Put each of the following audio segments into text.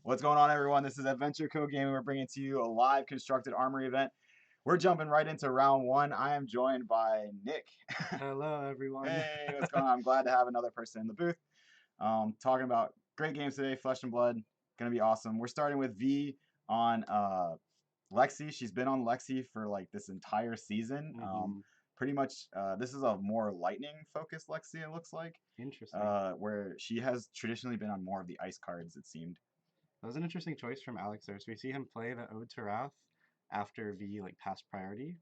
What's going on, everyone? This is Adventure Code Gaming. We're bringing to you a live constructed armory event. We're jumping right into round one. I am joined by Nick. Hello, everyone. Hey, what's going on? I'm glad to have another person in the booth. Talking about great games today, Flesh and Blood. Gonna be awesome. We're starting with V on Lexi. She's been on Lexi for like this entire season. Pretty much, this is a more lightning focused Lexi, it looks like. Interesting. Where she has traditionally been on more of the ice cards, it seemed. That was an interesting choice from Alex there. So we see him play the Ode to Wrath after V like passed priority.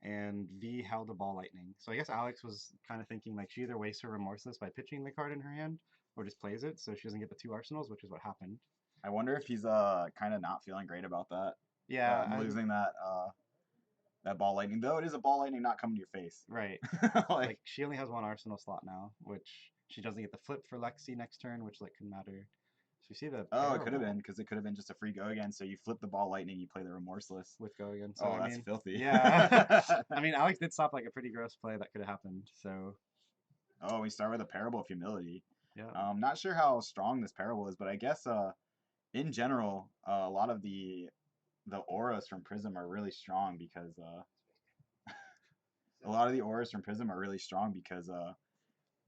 And V held a Ball Lightning. So I guess Alex was kind of thinking like she either wastes her Remorseless by pitching the card in her hand or just plays it so she doesn't get the two arsenals, which is what happened. I wonder if he's kind of not feeling great about that. Yeah, losing that Ball Lightning, though it is a Ball Lightning not coming to your face. right. Like she only has one arsenal slot now, which she doesn't get the flip for Lexi next turn, which like can matter. So you see the it could have been because it could have been just a free go again. So you flip the Ball Lightning, you play the Remorseless with go again. So, that's filthy. Yeah. I mean, Alex did stop like a pretty gross play that could have happened. So. Oh, we start with a Parable of Humility. Yeah. Not sure how strong this Parable is, but I guess in general, a lot of the auras from Prism are really strong because a lot of the auras from Prism are really strong because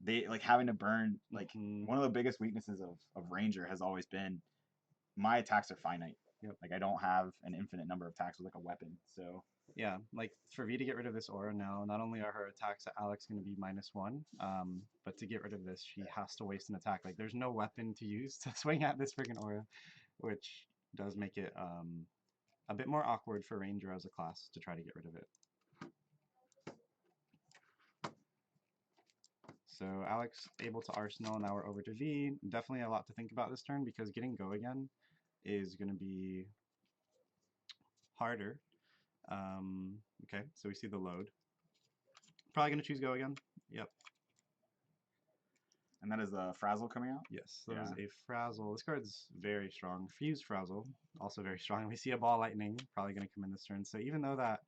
they like having to burn like one of the biggest weaknesses of Ranger has always been my attacks are finite. Yep. Like I don't have an infinite number of attacks with like a weapon. So yeah, like for V to get rid of this aura now, not only are her attacks at Alex going to be -1, but to get rid of this, she has to waste an attack. Like there's no weapon to use to swing at this freaking aura, which does make it a bit more awkward for Ranger as a class to try to get rid of it. So Alex able to Arsenal, now we're over to V. Definitely a lot to think about this turn because getting go again is going to be harder. Okay, so we see the load. Probably going to choose go again. Yep. And that is a Frazzle coming out? Yes, that is a Frazzle. This card's very strong. Fuse Frazzle, also very strong. We see a Ball Lightning, probably going to come in this turn. So even though that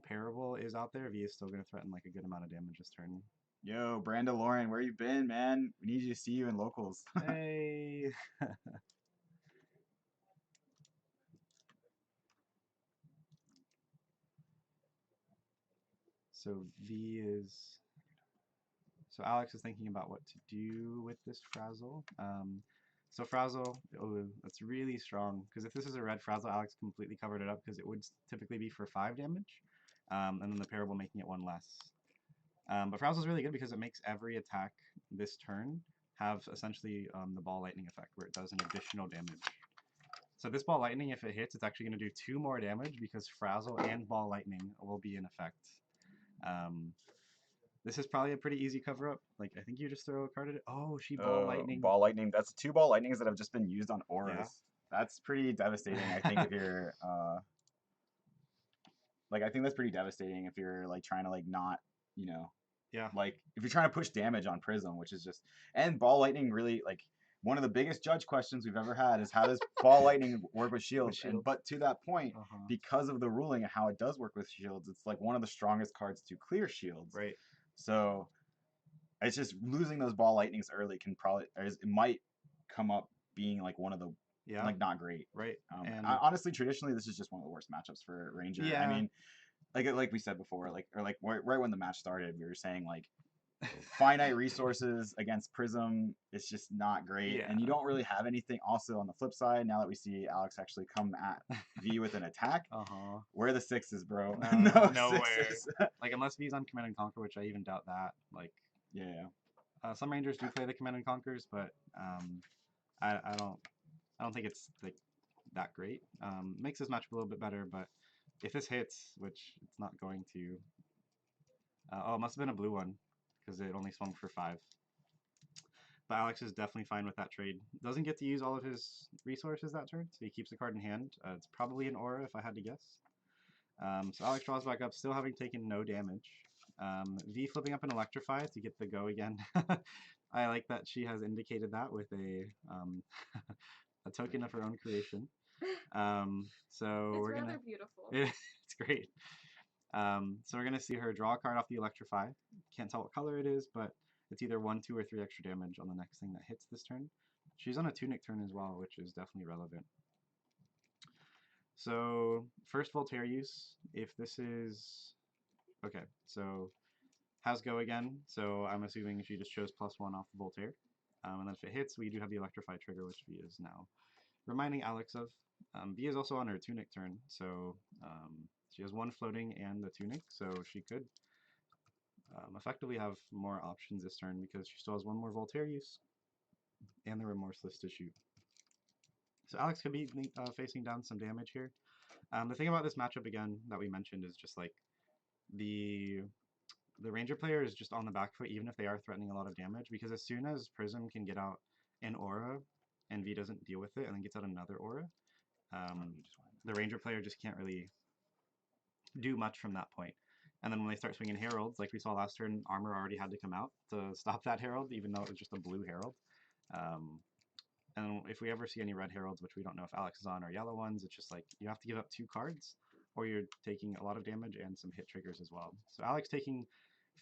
Parable is out there, V is still going to threaten like a good amount of damage this turn. Yo, Branda Lauren, where you been, man? We need you to see you in locals. Hey! So V is... So Alex is thinking about what to do with this Frazzle. So Frazzle, oh, that's really strong. Because if this is a red Frazzle, Alex completely covered it up because it would typically be for 5 damage. And then the Parable making it 1 less. But Frazzle's really good because it makes every attack this turn have essentially the Ball Lightning effect where it does an additional damage. So this Ball Lightning, if it hits, it's actually going to do 2 more damage because Frazzle and Ball Lightning will be in effect. This is probably a pretty easy cover-up. Like, I think you just throw a card at it. Oh, she Ball Lightning. Ball Lightning. That's 2 Ball Lightnings that have just been used on auras. Yeah. That's pretty devastating, I think, if you're... like, I think that's pretty devastating if you're, like, trying to, like, not, you know... Yeah. Like, if you're trying to push damage on Prism, which is just... And Ball Lightning really, like... One of the biggest judge questions we've ever had is how does Ball Lightning work with shields? But to that point, because of the ruling and how it does work with shields, it's like one of the strongest cards to clear shields. Right. So it's just losing those Ball Lightnings early can probably, it might come up being like one of the, like not great. Right. And honestly, traditionally, this is just one of the worst matchups for Ranger. Yeah. I mean, like we said before, right when the match started, we were saying like, finite resources against Prism, it's just not great. And you don't really have anything. Also on the flip side, now that we see Alex actually come at V with an attack, where are the 6s, bro? Nowhere. Like unless V's on Command and Conquer, which I even doubt that. Like some Rangers do play the Command and Conquers, but I don't think it's like that great. Makes this matchup a little bit better, but if this hits, which it's not going to, it must have been a blue one. Because it only swung for 5. But Alex is definitely fine with that trade. Doesn't get to use all of his resources that turn, so he keeps the card in hand. It's probably an aura if I had to guess. So Alex draws back up, still having taken no damage. V flipping up an Electrify to get the go again. I like that she has indicated that with a a token of her own creation. So it's we're rather gonna beautiful. It's great. So we're going to see her draw a card off the Electrify. Can't tell what color it is, but it's either 1, 2, or 3 extra damage on the next thing that hits this turn. She's on a Tunic turn as well, which is definitely relevant. So first Voltaire use, if this is okay, so has go again. So I'm assuming she just chose +1 off the Voltaire. And then if it hits, we do have the Electrify trigger, which V is now reminding Alex of. V is also on her Tunic turn, so she has 1 floating and the Tunic, so she could effectively have more options this turn because she still has 1 more Voltaire use and the Remorseless to shoot. So Alex could be facing down some damage here. The thing about this matchup again that we mentioned is just like the Ranger player is just on the back foot even if they are threatening a lot of damage, because as soon as Prism can get out an aura and V doesn't deal with it and then gets out another aura, the Ranger player just can't really do much from that point. And then when they start swinging Heralds, like we saw last turn, Armor already had to come out to stop that Herald, even though it was just a blue Herald. And if we ever see any red Heralds, which we don't know if Alex is on, or yellow ones, it's just like you have to give up 2 cards, or you're taking a lot of damage and some hit triggers as well. So Alex taking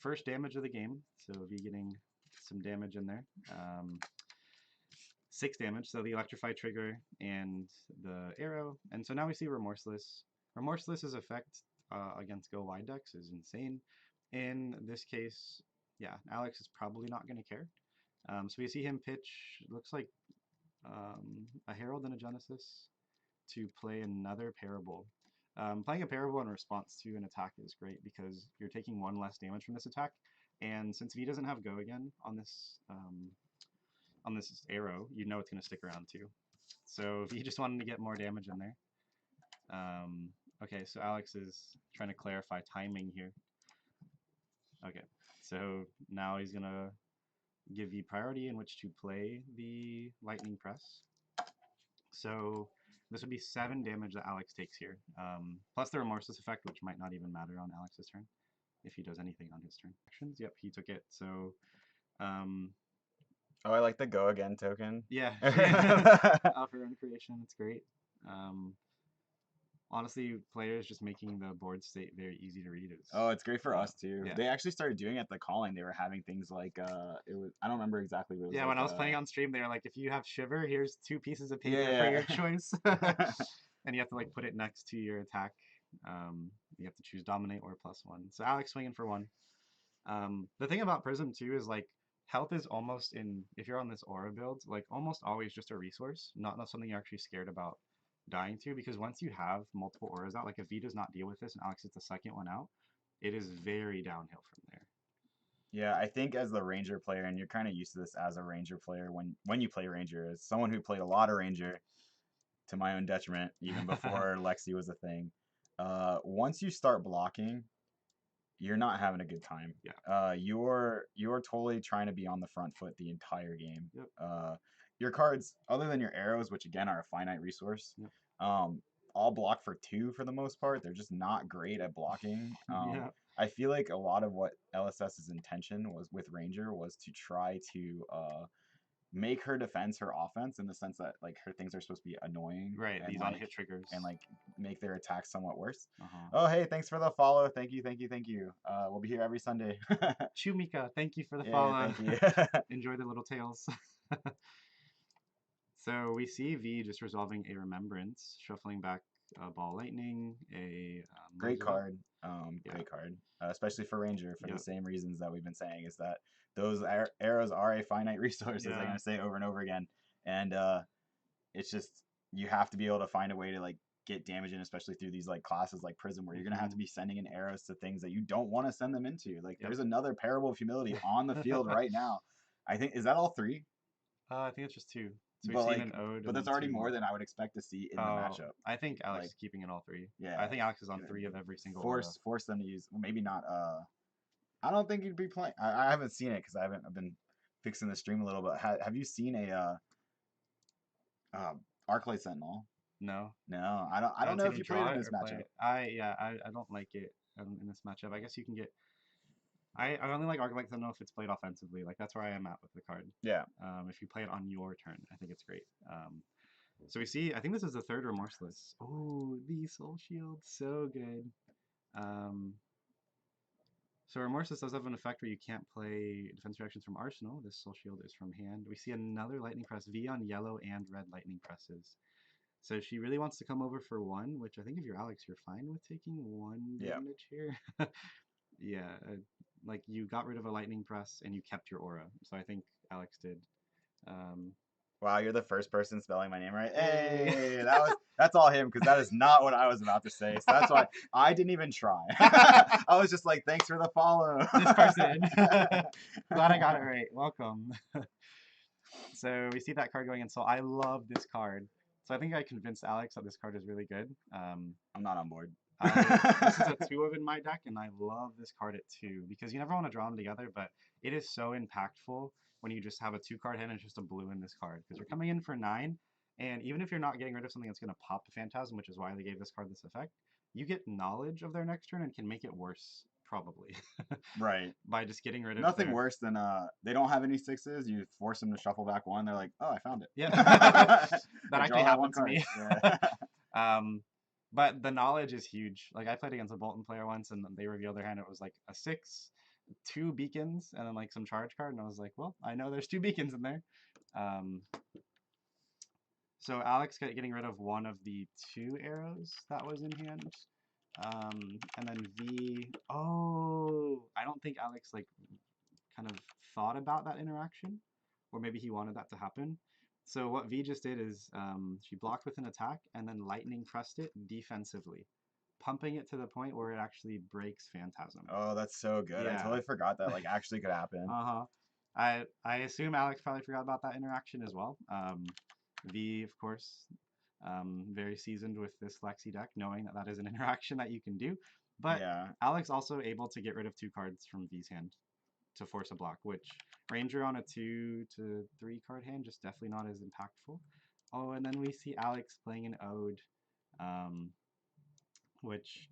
first damage of the game, so V getting some damage in there. 6 damage, so the Electrify trigger and the arrow. And so now we see Remorseless. Remorseless's effect against Go Wide decks is insane. In this case, yeah, Alex is probably not going to care. So we see him pitch, looks like a Herald and a Genesis to play another Parable. Playing a Parable in response to an attack is great because you're taking 1 less damage from this attack, and since V doesn't have Go again on this arrow, you know it's going to stick around too. So V just wanted to get more damage in there. Okay, so Alex is trying to clarify timing here. Okay, so now he's going to give V priority in which to play the Lightning Press. So this would be 7 damage that Alex takes here, plus the Remorseless effect, which might not even matter on Alex's turn if he does anything on his turn. Actions, yep, he took it. So, oh, I like the go again token. Yeah, off her own creation, it's great. Honestly, players just making the board state very easy to read is. Oh, it's great for us too. Yeah. They actually started doing it at the calling. They were having things like it was, I don't remember exactly what it was. Yeah, like, when I was playing on stream, they were like, if you have Shiver, here's 2 pieces of paper Yeah. for your choice, and you have to like put it next to your attack. You have to choose Dominate or +1. So Alex swinging for 1. The thing about Prism too is like health is almost in, if you're on this aura build, like almost always just a resource, not something you're actually scared about dying to, because once you have multiple auras out, like if V does not deal with this and Alex gets the second one out, it is very downhill from there. Yeah, I think as the Ranger player, and you're kind of used to this as a Ranger player when you play Ranger, as someone who played a lot of Ranger, to my own detriment, even before Lexi was a thing, once you start blocking, you're not having a good time. Yeah. You're totally trying to be on the front foot the entire game. Yep. Your cards, other than your arrows, which again are a finite resource, Yep. all block for 2 for the most part. They're just not great at blocking. Yeah. I feel like a lot of what LSS's intention was with Ranger was to try to make her defense her offense, in the sense that like her things are supposed to be annoying, right? And these like, on hit triggers, and like make their attacks somewhat worse. Uh-huh. Oh, hey, thanks for the follow. Thank you. We'll be here every Sunday. Shumika, thank you for the Yeah, follow. thank you. Enjoy the little tails. So we see V just resolving a Remembrance, shuffling back a Ball Lightning, a great card. Yeah. Great card, especially for Ranger, for Yep. the same reasons that we've been saying, is that those arrows are a finite resource, as I'm going to say over and over again. And it's just, you have to be able to find a way to like get damage in, especially through these like classes like Prism, where you're going to have to be sending in arrows to things that you don't want to send them into. Like there's another Parable of Humility on the field right now. I think, is that all 3? I think it's just 2. So we've But seen like, an ode, but that's already more than I would expect to see in the matchup. I think Alex Like, is keeping it all 3. Yeah, I think Alex is on 3 of every single force them to use. Well, maybe not. I don't think you'd be playing. I haven't seen it because I've been fixing the stream a little bit. Have you seen a Arclight Sentinel? No. No, I don't know if you played in this matchup. I don't like it in this matchup. I guess you can get. I only like Arclight Sentinel if it's played offensively. Like that's where I am at with the card. Yeah. If you play it on your turn, I think it's great. So we see. I think this is the 3rd Remorseless. Oh, the Soul Shield, so good. So Remorseless does have an effect where you can't play defense reactions from Arsenal. This Soul Shield is from hand. We see another Lightning Press, V on yellow and red Lightning Presses. So she really wants to come over for one, which I think if you're Alex, you're fine with taking one damage here. Yeah, like you got rid of a Lightning Press and you kept your aura. So I think Alex did. Wow, you're the first person spelling my name right. Hey, that's all him because that is not what I was about to say. So that's why I didn't even try. I was just like, thanks for the follow. This person. Glad I got it right. Welcome. So we see that card going in. So I love this card. So I think I convinced Alex that this card is really good. I'm not on board. This is a 2 of in my deck, and I love this card at 2 because you never want to draw them together, but it is so impactful when you just have a 2-card hand and just a blue in this card because you're coming in for 9, and even if you're not getting rid of something that's going to pop a Phantasm, which is why they gave this card this effect, you get knowledge of their next turn and can make it worse, probably. Right. By just getting rid of nothing worse than they don't have any 6s, you force them to shuffle back one, they're like, oh, I found it. Yeah. That actually happened to me. Yeah. But the knowledge is huge. Like I played against a Bolton player once and they revealed their hand. It was like a 6, 2 beacons, and then like some charge card. And I was like, well, I know there's 2 beacons in there. So Alex getting rid of one of the 2 arrows that was in hand. And then V, I don't think Alex like kind of thought about that interaction, or maybe he wanted that to happen. So what V just did is she blocked with an attack and then lightning pressed it defensively, pumping it to the point where it actually breaks Phantasm. Oh, that's so good. Yeah. I totally forgot that like actually could happen. I assume Alex probably forgot about that interaction as well. V, of course, very seasoned with this Lexi deck, knowing that that is an interaction that you can do. But yeah. Alex also able to get rid of 2 cards from V's hand to force a block, which Ranger on a 2 to 3 card hand, just definitely not as impactful. Oh, and then we see Alex playing an Ode, which,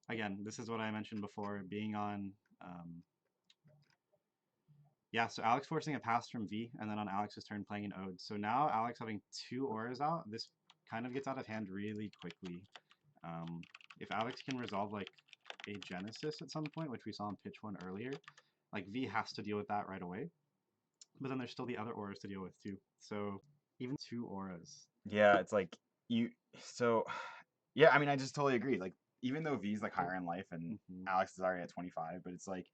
again, this is what I mentioned before, being on... yeah, so Alex forcing a pass from V, and then on Alex's turn playing an Ode. So now Alex having 2 auras out, this kind of gets out of hand really quickly. If Alex can resolve like a Genesis at some point, which we saw in pitch 1 earlier, like V has to deal with that right away. But then there's still the other auras to deal with too. So even 2 auras. Yeah, it's like yeah, I mean I just totally agree. Like even though V's like higher in life and Alex is already at 25, but it's like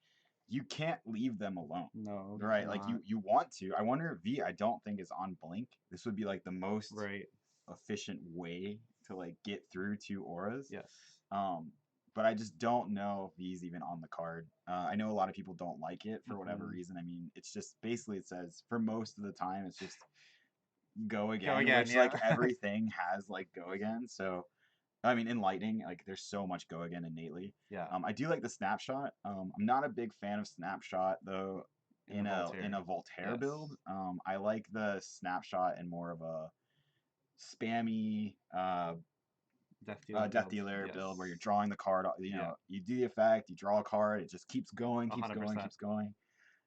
you can't leave them alone. No. Right? Like you want to. I wonder if V I don't think is on Blink. This would be like the most efficient way to like get through 2 auras. Yes. But I just don't know if he's even on the card. I know a lot of people don't like it for whatever reason. I mean, it's just basically it says for most of the time it's just go again, which like everything has like go again. So I mean, in Lightning, like there's so much go again innately. Yeah. I do like the snapshot. I'm not a big fan of snapshot though in a Voltaire build. I like the snapshot in more of a spammy Death Dealer build where you're drawing the card. You know, you do the effect, you draw a card, it just keeps going, keeps 100%. Going, keeps going.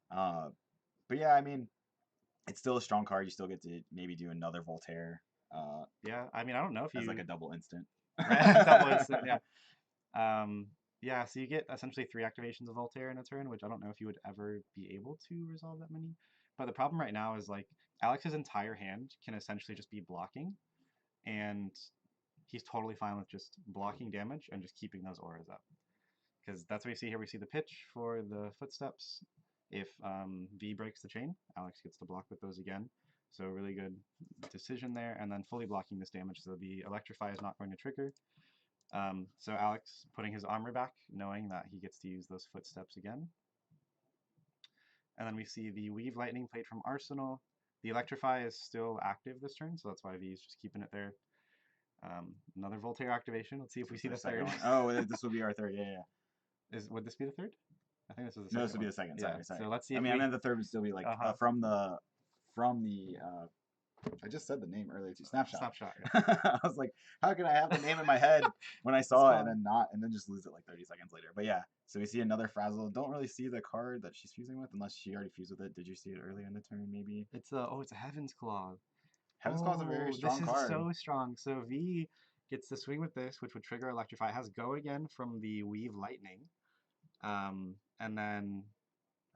But yeah, I mean, it's still a strong card. You still get to maybe do another Voltaire. Yeah, I mean, I don't know if as like a double instant. Double instant, yeah. Yeah, so you get essentially 3 activations of Voltaire in a turn, which I don't know if you would ever be able to resolve that many. But the problem right now is like Alex's entire hand can essentially just be blocking, and he's totally fine with just blocking damage and just keeping those auras up. Because that's what we see here. We see the pitch for the footsteps. If V breaks the chain, Alex gets to block with those again. So really good decision there. And then fully blocking this damage, so the Electrify is not going to trigger. So Alex putting his armor back, knowing that he gets to use those footsteps again. And then we see the Weave Lightning played from Arsenal. The Electrify is still active this turn, so that's why V is just keeping it there. Another Voltaire activation. Let's see if we see the third. Oh, this would be our third. Yeah. Would this be the third? I think this is the second. No, this would be the second. Sorry. So let's see. I mean, the third would still be like from the. I just said the name earlier too. Snapshot. Yeah. I was like, how can I have the name in my head when I saw it and then just lose it like 30 seconds later? But yeah, so we see another Frazzle. Don't really see the card that she's fusing with unless she already fused with it. Did you see it earlier in the turn? Maybe. It's a Heaven's Claw. Heaven's Claw is a very strong card. This is so strong. So V gets to swing with this, which would trigger Electrify. It has go again from the Weave Lightning. And then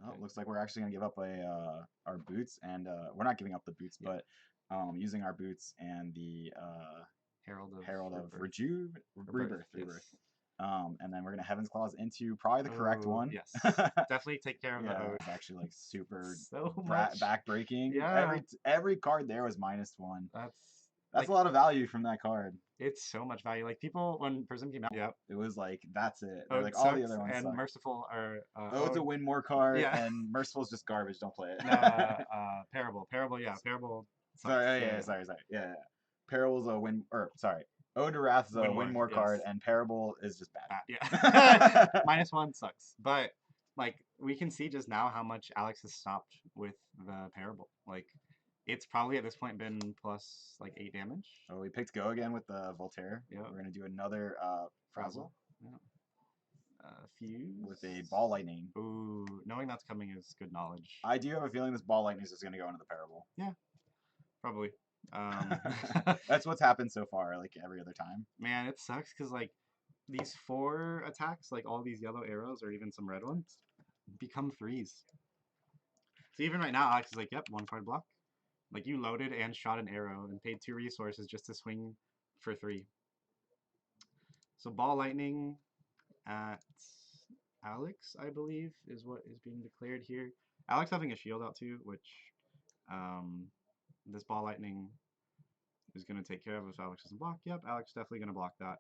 oh, it looks like we're actually gonna give up our boots, and we're not giving up the boots, Yeah. but using our boots and the Herald of Rebirth. Yes. And then we're gonna Heaven's Claws into probably the correct Oh, one. yes. Definitely take care of the Yeah, ode. it's actually like super So much. back-breaking. Yeah. Every card there was -1. That's That's like, a lot of value from that card. it's so much value. Like people when Prism came out, yep. It was like that's it. They're Ode like all the sucks other ones and suck. Merciful are Ode's a Ode. win more card, Yeah. and Merciful's just garbage. Don't play it. Parable. Parable, yeah. Parable sucks. Sorry, yeah, sorry. Yeah. Parable's a win, or sorry, Ode to Wrath is a win more card, yes. and Parable is just bad. Yeah. -1 sucks. But like we can see just now how much Alex has stopped with the Parable. Like it's probably at this point been plus like 8 damage. Oh, we picked Go again with the Voltaire. Yep. We're gonna do another Frazzle. Yeah. Fuse with a Ball Lightning. Ooh, knowing that's coming is good knowledge. I do have a feeling this Ball Lightning is just gonna go into the Parable. Yeah, probably. That's what's happened so far, like every other time. Man, it sucks because like these 4 attacks, like all these yellow arrows or even some red ones, become 3s. So even right now, Alex is like, yep, 1 card block. Like you loaded and shot an arrow and paid 2 resources just to swing for 3. So Ball Lightning at Alex, I believe, is what is being declared here. Alex having a shield out too, which this Ball Lightning is going to take care of if Alex doesn't block. Yep, Alex definitely going to block that.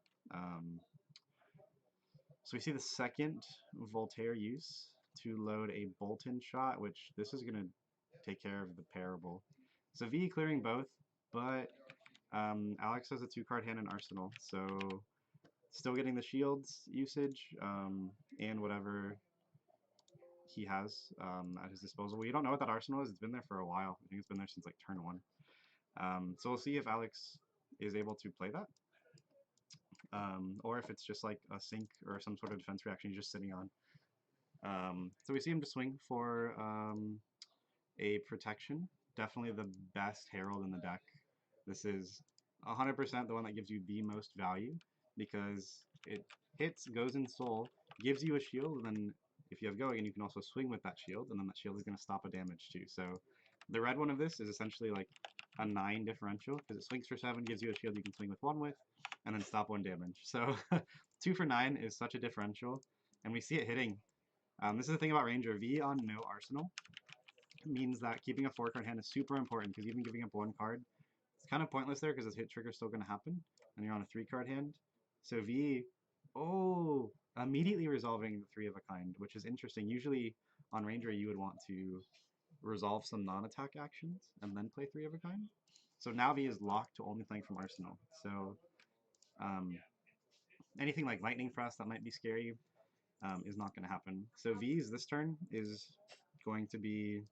So we see the second Voltaire use to load a Bolton shot, which this is going to take care of the Parable. So V clearing both, but Alex has a 2-card hand in Arsenal, so still getting the shields usage and whatever he has at his disposal. We don't know what that Arsenal is. It's been there for a while. I think it's been there since like turn 1. So we'll see if Alex is able to play that. Or if it's just like a sync or some sort of defense reaction he's just sitting on. So we see him to swing for a protection. Definitely the best Herald in the deck. This is 100% the one that gives you the most value because it hits, goes in soul, gives you a shield, and then if you have Go again, you can also swing with that shield, and then that shield is going to stop a damage too. So the red one of this is essentially like a 9 differential because it swings for 7, gives you a shield you can swing with 1 with, and then stop 1 damage. So 2 for 9 is such a differential, and we see it hitting. This is the thing about Ranger. V on no Arsenal means that keeping a 4-card hand is super important because even giving up 1 card, it's kind of pointless there because this hit trigger is still going to happen, and you're on a 3-card hand. So V, immediately resolving the 3 of a kind, which is interesting. Usually on Ranger you would want to resolve some non-attack actions and then play 3 of a kind. So now V is locked to only playing from Arsenal. So anything like Lightning Thrust that might be scary is not going to happen. So V's this turn is going to be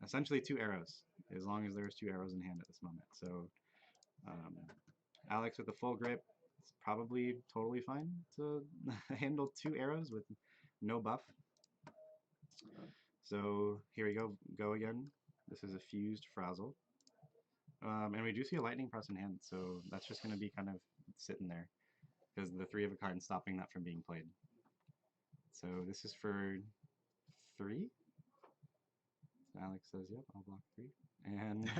essentially 2 arrows, as long as there's 2 arrows in hand at this moment. So Alex with the full grip is probably totally fine to handle 2 arrows with no buff. So here we go again. This is a fused Frazzle. And we do see a Lightning Press in hand, so that's just going to be kind of sitting there because the 3 of a kind stopping that from being played. So this is for 3. Alex says, yep, I'll block 3. And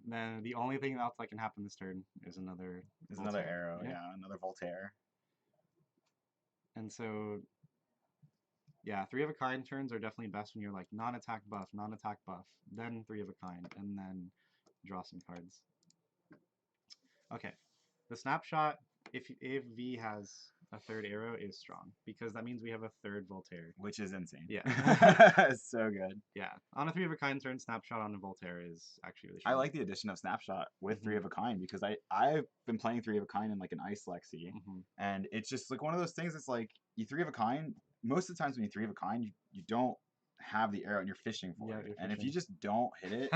then the only thing else that can happen this turn is another arrow, yeah, another Voltaire. And so, yeah, 3 of a kind turns are definitely best when you're like non-attack buff, then 3 of a kind, and then draw some cards. Okay, the snapshot, if V has a 3rd arrow, is strong because that means we have a 3rd Voltaire, which is insane. Yeah, it's so good. Yeah, on a 3 of a kind turn, snapshot on a Voltaire is actually really strong. I like the addition of snapshot with 3 of a kind because I've been playing 3 of a kind in like an Ice Lexi, and it's just like one of those things. It's like you 3 of a kind. Most of the times when you 3 of a kind, you don't have the arrow and you're fishing for it. And if you just don't hit it,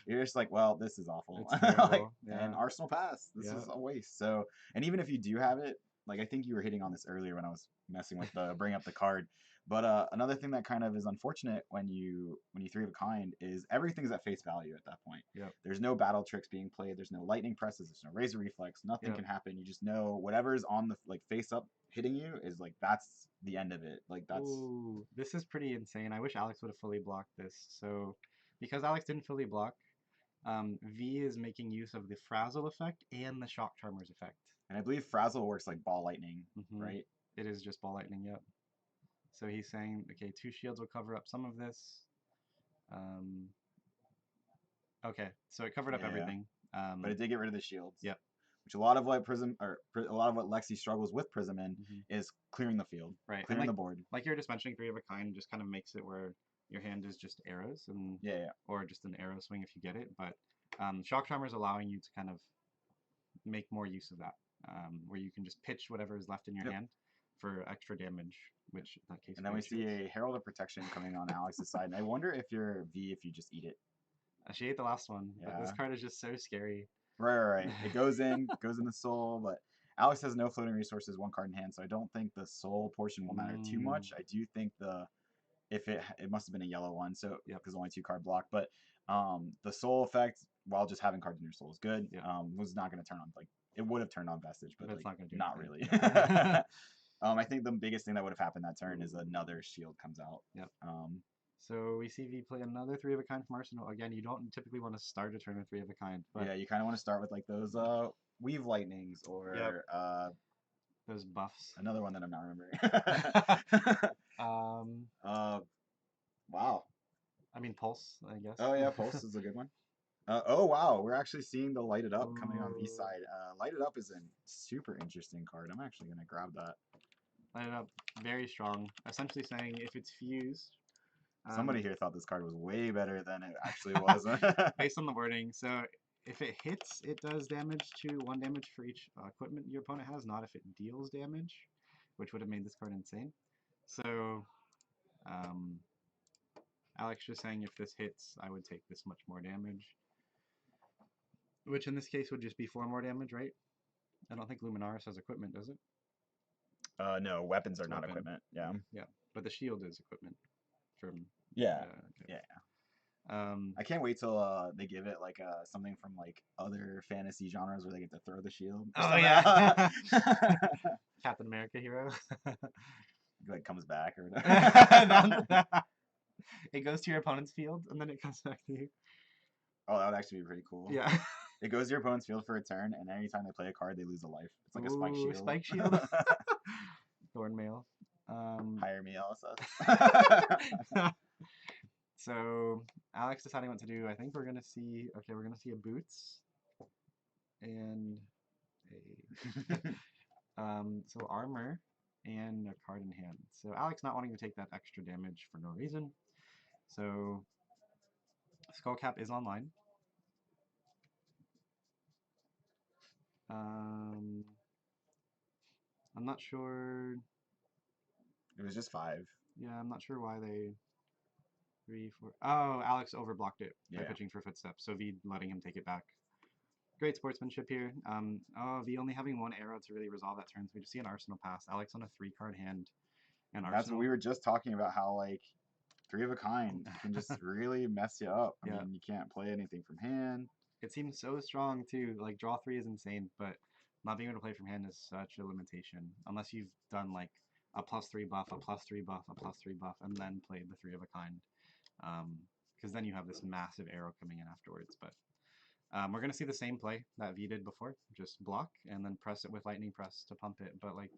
you're just like, well, this is awful. And Arsenal Pass, this is a waste. So, and even if you do have it, like I think you were hitting on this earlier when I was messing with the bring up the card. But another thing that kind of is unfortunate when you three of a kind is everything's at face value at that point. Yep. There's no battle tricks being played. There's no lightning presses. There's no razor reflex. Nothing Yep. can happen. You just know whatever's on the like face up hitting you is like that's the end of it. Like that's Ooh, this is pretty insane. I wish Alex would have fully blocked this. So, because Alex didn't fully block, V is making use of the Frazzle effect and the Shock Charmers effect. and I believe Frazzle works like ball lightning, Mhm. right? It is just ball lightning, yep. So he's saying, okay, 2 shields will cover up some of this. Okay, so it covered up Yeah. everything. But it did get rid of the shields. Yep. Which a lot of what Prism or a lot of what Lexi struggles with Prism in Mhm. is clearing the field, Right. clearing And the board. like you were just mentioning, 3 of a kind just kind of makes it where your hand is just arrows and Yeah. or just an arrow swing if you get it. But Shock Charmer is allowing you to kind of make more use of that, where you can just pitch whatever is left in your Yep. hand for extra damage, which in that case. And then we see a Herald of Protection coming on Alex's side. And I wonder if you're V if you just eat it. She ate the last one, but this Yeah. card is just so scary. Right. It goes in the soul, but Alex has no floating resources, 1 card in hand, so I don't think the soul portion will matter too much. I do think if it must have been a yellow one, so Yep. because only 2 card block, but the soul effect while just having cards in your soul is good. Yep. Was not going to turn on like it would have turned on Vestige, but it's like, not going to do not anything. really. I think the biggest thing that would have happened that turn is another shield comes out. Yep. So we see V play another 3 of a kind from Arsenal. Again, you don't typically want to start a turn with 3 of a kind. But yeah, you kind of want to start with like those weave lightnings or Yep. Those buffs. another one that I'm not remembering. Wow. I mean Pulse, I guess. Oh yeah, Pulse is a good one. Oh wow, we're actually seeing the Light It Up coming on V side. Light It Up is a super interesting card. I'm actually gonna grab that. Light It Up, very strong. Essentially saying if it's fused. Somebody here thought this card was way better than it actually was. Based on the wording, so if it hits, it does damage to 1 damage for each equipment your opponent has, not if it deals damage, which would have made this card insane. So, Alex just saying if this hits, I would take this much more damage. Which in this case would just be 4 more damage, right? I don't think Luminaris has equipment, does it? No, weapons are not equipment. Yeah. Yeah, but the shield is equipment. From yeah. Okay. Yeah. I can't wait till they give it like something from like other fantasy genres where they get to throw the shield. Oh yeah. Captain America hero. Like comes back or whatever. It goes to your opponent's field and then it comes back to you. Oh, that would actually be pretty cool. Yeah. It goes to your opponent's field for a turn, and anytime they play a card, they lose a life. It's like a spike shield. Spike shield. Thornmail. Hire me, LSS. So Alex deciding what to do. I think we're gonna see. Okay, we're gonna see a boots and a so armor and a card in hand. So Alex not wanting to take that extra damage for no reason. So Skullcap is online. I'm not sure. It was just 5. Yeah, I'm not sure why they 3, 4. Oh, Alex overblocked it by pitching for footsteps. So V letting him take it back. Great sportsmanship here. V only having 1 arrow to really resolve that turn. So we just see an Arsenal pass. Alex on a 3-card hand. And Arsenal. That's what we were just talking about. How like 3 of a kind can just really mess you up. I mean, you can't play anything from hand. It seems so strong too. Like draw 3 is insane, but not being able to play from hand is such a limitation. Unless you've done like a +3 buff, a +3 buff, a +3 buff, and then played the 3 of a kind. Because then you have this massive arrow coming in afterwards. But we're going to see the same play that V did before. Just block and then press it with lightning press to pump it. But like,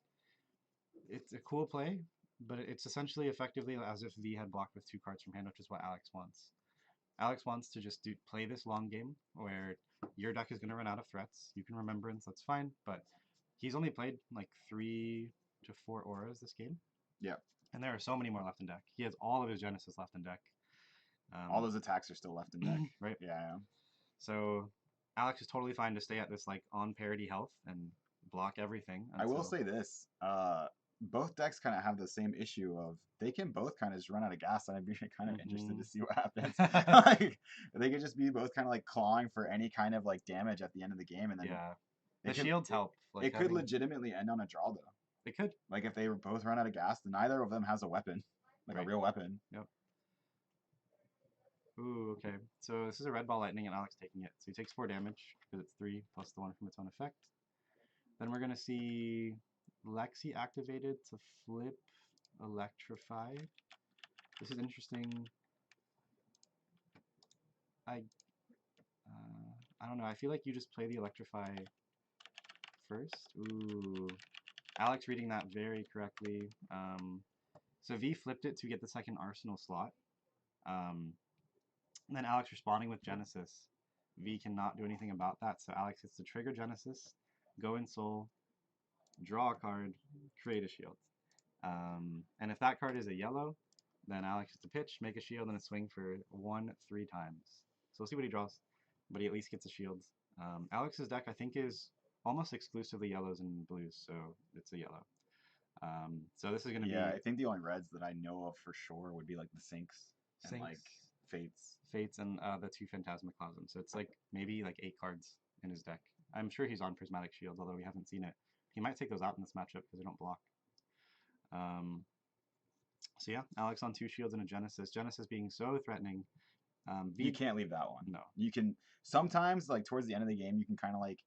it's a cool play, but it's essentially effectively as if V had blocked with 2 cards from hand, which is what Alex wants. Alex wants to just play this long game where your deck is going to run out of threats. You can Remembrance, that's fine, but he's only played like 3 to 4 auras this game. Yeah. And there are so many more left in deck. He has all of his Genesis left in deck. All those attacks are still left in deck. Right? Yeah. So Alex is totally fine to stay at this like on parity health and block everything. I will say this. Both decks kind of have the same issue of they can both kind of just run out of gas, and I'd be kind of interested to see what happens. Like they could just be both kind of like clawing for any kind of like damage at the end of the game, and then the shields help. Like it could legitimately end on a draw though. It could. Like if they both run out of gas, then neither of them has a weapon. like right. a real weapon. Yep. Ooh, okay. So this is a red ball lightning, and Alex taking it. So he takes 4 damage because it's 3 plus the 1 from its own effect. Then we're gonna see Lexi activated to flip electrify. This is interesting. I don't know. I feel like you just play the electrify first. Ooh, Alex reading that very correctly. So V flipped it to get the second arsenal slot. And then Alex responding with Genesis. V cannot do anything about that, so Alex gets to trigger Genesis, go in Soul, draw a card, create a shield. And if that card is a yellow, then Alex gets to pitch, make a shield, and a swing for 1 3 times. So we'll see what he draws, but he at least gets a shield. Alex's deck, I think, is almost exclusively yellows and blues, so it's a yellow. So this is going to be... Yeah, I think the only reds that I know of for sure would be like the Sinks and like Fates. Fates and the 2 Phantasmaclasms. So it's like maybe like 8 cards in his deck. I'm sure he's on Prismatic Shields, although we haven't seen it. He might take those out in this matchup because they don't block. So yeah, Alex on 2 shields and a Genesis. Genesis being so threatening. You can't leave that one. No. You can sometimes, like towards the end of the game, you can kind of like,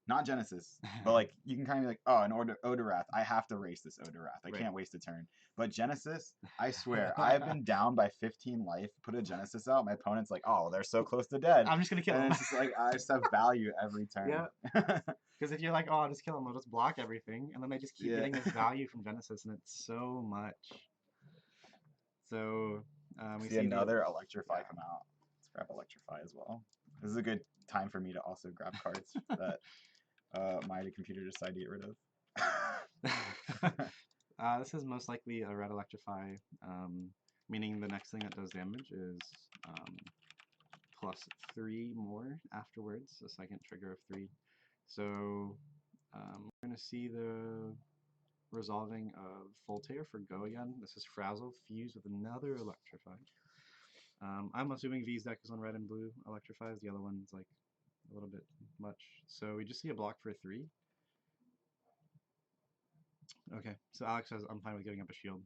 not Genesis, but like you can kind of be like, oh, an Odarath, I have to race this Odarath. I can't waste a turn. But Genesis, I swear, I've been down by 15 life, put a Genesis out, my opponent's like, oh, they're so close to dead. I'm just gonna kill him. And it's just like I just have value every turn. Yeah. Because if you're like, oh, I'll just kill them, they'll just block everything, and then they just keep getting this value from Genesis, and it's so much. So we see another Electrify come out. Let's grab Electrify as well. This is a good time for me to also grab cards that my computer decided to get rid of. This is most likely a red Electrify, meaning the next thing that does damage is plus 3 more afterwards, a second trigger of 3. So we're going to see the resolving of Voltaire for go again. This is Frazzle fused with another Electrify. I'm assuming V's deck is on red and blue Electrifies. The other one's like a little bit much. So we just see a block for 3. Okay, so Alex says I'm fine with giving up a shield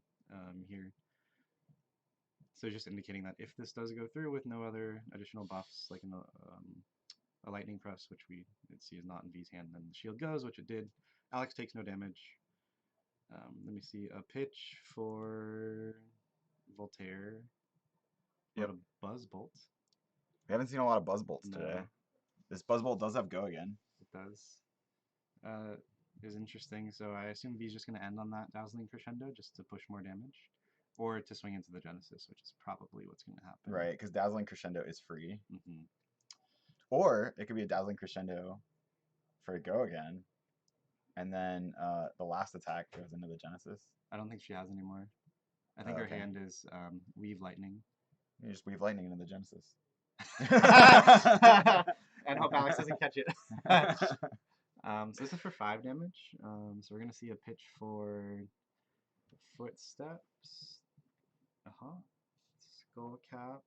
here. So just indicating that if this does go through with no other additional buffs, like a lightning press, which we see is not in V's hand, then the shield goes, which it did. Alex takes no damage. Let me see, a pitch for Voltaire. Yep. A Buzzbolt. We haven't seen a lot of Buzzbolts today. This Buzzbolt does have go again. It does. Is interesting. So I assume V's just going to end on that Dazzling Crescendo just to push more damage. Or to swing into the Genesis, which is probably what's going to happen. Right, because Dazzling Crescendo is free. Or it could be a Dazzling Crescendo for a go again. And then the last attack goes into the Genesis. I don't think she has anymore. I think her hand is Weave Lightning. You just Weave Lightning into the Genesis. And hope Alex doesn't catch it. So this is for 5 damage. So we're going to see a pitch for Footsteps. Skull Cap.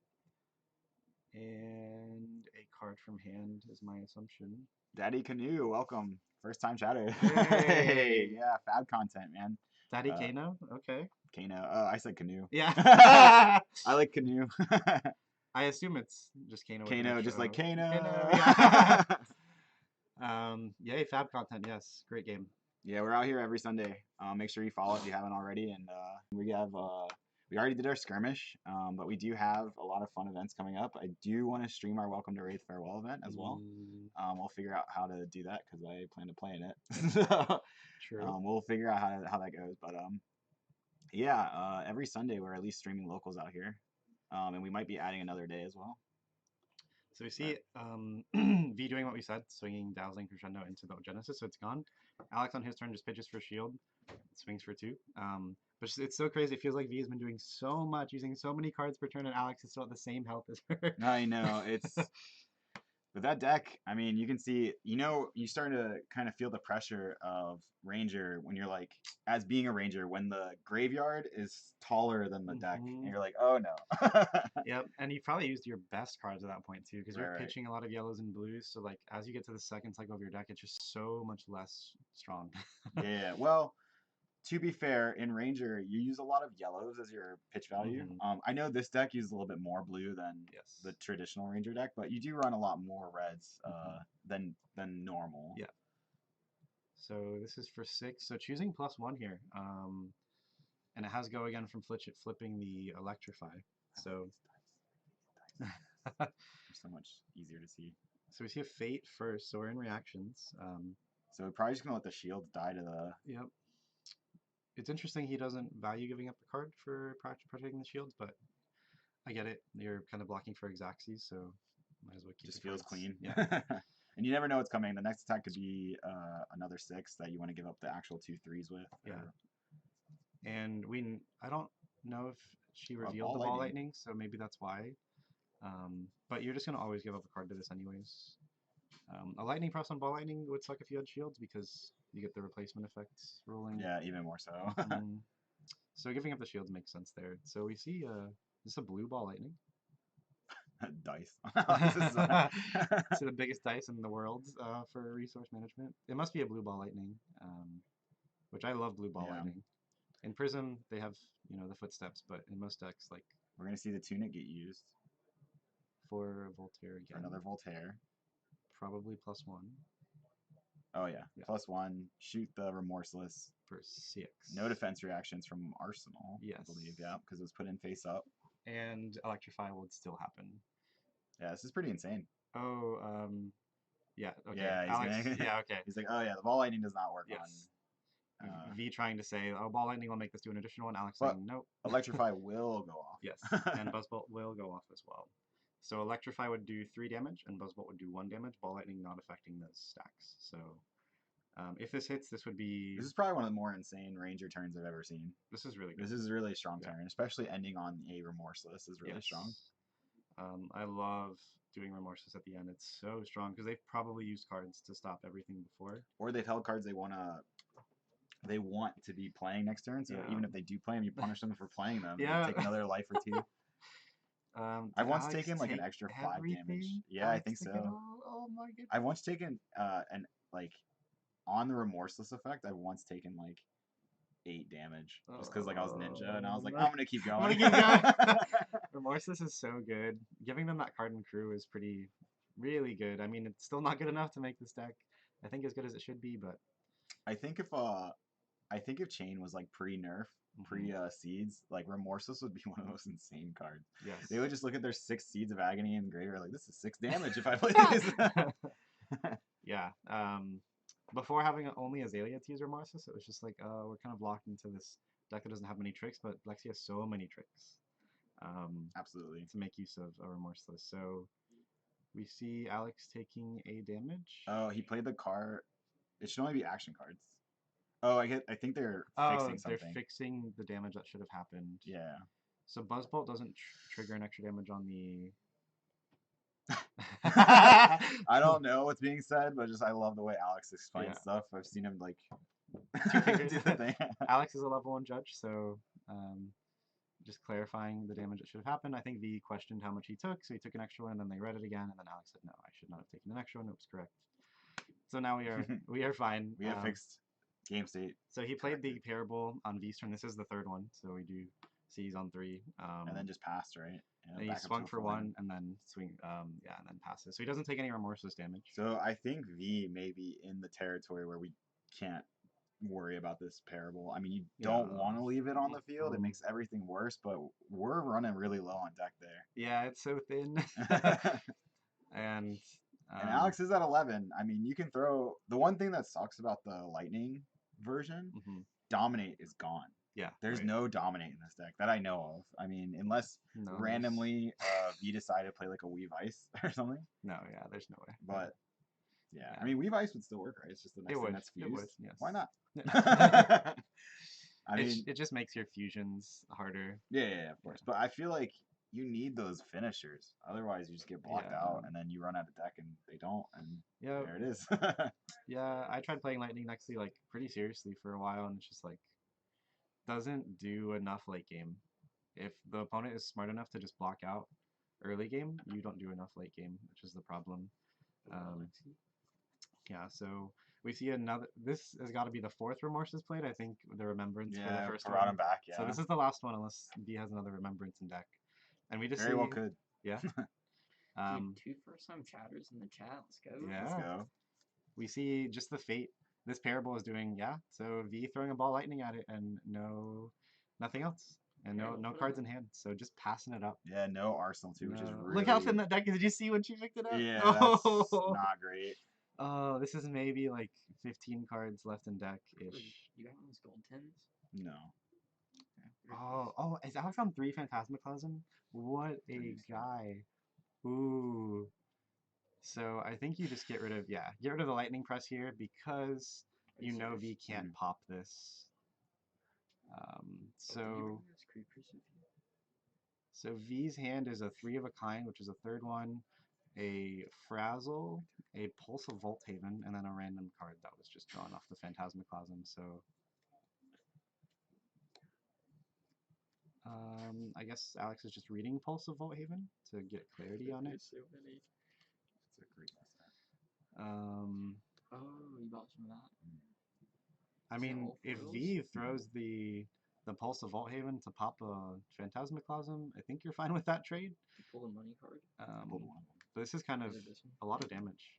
And a card from hand is my assumption. Daddy Canoe, welcome. First time chatter. Hey, yeah, FAB content, man. Daddy Kano? Okay. Kano. I said Canoe. Yeah. I like Canoe. I assume it's just Kano. Kano, just like Kano. Yay, FAB content, yes. Great game. Yeah, we're out here every Sunday. Make sure you follow if you haven't already. And we already did our skirmish, but we do have a lot of fun events coming up. I do want to stream our Welcome to Wraith Farewell event as well. We'll figure out how to do that because I plan to play in it. So, True. We'll figure out how that goes. But yeah, every Sunday we're at least streaming locals out here, and we might be adding another day as well. So we see V doing what we said, swinging Dazzling Crescendo into the Genesis, so it's gone. Alex on his turn just pitches for shield, swings for 2. But it's so crazy. It feels like V has been doing so much, using so many cards per turn, and Alex is still at the same health as her. I know. It's with that deck, I mean, you can see, you start to kind of feel the pressure of Ranger when you're like, as being a Ranger, when the graveyard is taller than the deck, and you're like, oh no. Yep, and you probably used your best cards at that point too, because you're pitching a lot of yellows and blues. So like, as you get to the second cycle of your deck, it's just so much less strong. Yeah, well, to be fair, in Ranger, you use a lot of yellows as your pitch value. Mhm. I know this deck uses a little bit more blue than Yes. the traditional Ranger deck, but you do run a lot more reds Mhm. than normal. Yeah. So this is for 6. So choosing +1 here. And it has go again from flipping the Electrify. So They're so much easier to see. so we see a Fate first, so we're in reactions. So we're probably just gonna let the shields die to the. Yep. It's interesting he doesn't value giving up the card for protecting the shields, but I get it. You're kind of blocking for Exaxes, so might as well keep Just the feels cards. clean. Yeah. And you never know what's coming. The next attack could be another 6 that you want to give up the actual 2/3s with. Yeah. And I don't know if she revealed Ball the Ball Lightning. Lightning, so maybe that's why. But you're just gonna always give up a card to this anyways. A Lightning Press on Ball Lightning would suck if you had shields because you get the replacement effects rolling. Yeah, even more so. So giving up the shields makes sense there. So we see this is a blue Ball Lightning. Dice. It's the biggest dice in the world for resource management. It must be a blue Ball Lightning, which I love blue Ball Lightning. In Prism, they have the footsteps, but in most decks, like we're gonna see the Tunic get used for Voltaire again. For another Voltaire. Probably +1. Oh yeah, +1. Shoot the Remorseless for 6. No defense reactions from Arsenal. Yes, I believe because it was put in face up. And Electrify would still happen. Yeah, this is pretty insane. Oh, yeah. Okay. Yeah, Alex. Yeah. Okay. He's like, oh yeah, the Ball Lightning does not work on. V trying to say, oh, Ball Lightning will make this do an additional one. Alex saying, nope. Electrify will go off. Yes, and Buzzbolt will go off as well. So Electrify would do 3 damage, and Buzzbolt would do 1 damage. Ball Lightning not affecting those stacks. So if this hits, this would be. This is probably one of the more insane Ranger turns I've ever seen. This is really good. This is a really strong turn, especially ending on a Remorseless is really strong. I love doing Remorseless at the end. It's so strong because they've probably used cards to stop everything before. Or they've held cards they want to be playing next turn, so even if they do play them, you punish them for playing them. Yeah. Take another life or 2. I've once taken like an extra 5 damage. Yeah, I think so. Oh my goodness. I've once taken on the Remorseless effect, I've once taken like 8 damage just because like I was ninja and I was like, I'm gonna keep going. Remorseless is so good. Giving them that card in crew is really good. I mean, it's still not good enough to make this deck I think as good as it should be, but I think if Chain was like pre-nerf, pre-seeds, like Remorseless would be one of the most insane cards. Yes. They would just look at their 6 Seeds of Agony and graveyard like, this is 6 damage if I play these. Yeah. Before having only Azalea to use Remorseless, it was just like, we're kind of locked into this deck that doesn't have many tricks, but Lexi has so many tricks. Absolutely. To make use of a Remorseless. So we see Alex taking a damage. Oh, he played the card. It should only be action cards. Oh, I think they're fixing something. They're fixing the damage that should have happened. Yeah. So Buzzbolt doesn't trigger an extra damage on the. I don't know what's being said, but I love the way Alex explains stuff. I've seen him like do the thing. Alex is a level 1 judge, so just clarifying the damage that should have happened. I think V questioned how much he took, so he took an extra one, and then they read it again, and then Alex said, no, I should not have taken an extra one. It was correct. So now we are fine. We have fixed game state. So he played the Parable on V's turn. This is the 3rd one, so we do see he's on 3. And then just passed, right? And he swung for 1, and then and then passes. So he doesn't take any Remorseless damage. So I think V may be in the territory where we can't worry about this Parable. I mean, you don't want to leave it on the field. It makes everything worse, but we're running really low on deck there. Yeah, it's so thin. And Alex is at 11. I mean, you can throw... The one thing that sucks about the Lightning version, Dominate is gone. Yeah. There's no Dominate in this deck that I know of. I mean, unless randomly you decide to play like a Weave Ice or something. No, yeah, there's no way. But, yeah. I mean, Weave Ice would still work, right? It's just the next thing that's fused. It would, yes. Why not? I mean... It just makes your fusions harder. Yeah, of course. But I feel like you need those finishers. Otherwise, you just get blocked out, and then you run out of deck, and they don't, and there it is. Yeah, I tried playing Lightning Nextly like pretty seriously for a while, and it's just like doesn't do enough late game. If the opponent is smart enough to just block out early game, you don't do enough late game, which is the problem. Yeah, so We see another. This has got to be the fourth Remorses played. I think the Remembrance for the Yeah, first brought one. him back. Yeah. So this is the last one, unless V has another Remembrance in deck. And we just very see. well could. Yeah. Dude, 2 first-time chatters in the chat. Let's go. Yeah. Let's go. We see just the fate this parable is doing. Yeah. So V throwing a ball lightning at it and nothing else. And Yeah, no what cards about- in hand. So just passing it up. Yeah, no Arsenal too, which is No. really. Look how thin that deck is. Did you see when she picked it up? Yeah, Oh. that's not great. Oh, this is maybe like 15 cards left in deck-ish. You got those gold tins? No. Oh, is Alex on 3 Phantasmaclasm? What a guy. Ooh. So I think you just get rid of the lightning press here because you know V can't pop this. So V's hand is a 3 of a kind, which is a third one, a Frazzle, a Pulse of Volthaven, and then a random card that was just drawn off the Phantasmaclasm. So I guess Alex is just reading Pulse of Volthaven to get clarity on it. So many. It's a great set. Oh, you bought some of that. I Is that mean, all if foils? V throws the Pulse of Volthaven to pop a Phantasmaclasm, I think you're fine with that trade. You pull a money card. Pulled one of them. But this is kind of Is it this one? a lot of damage.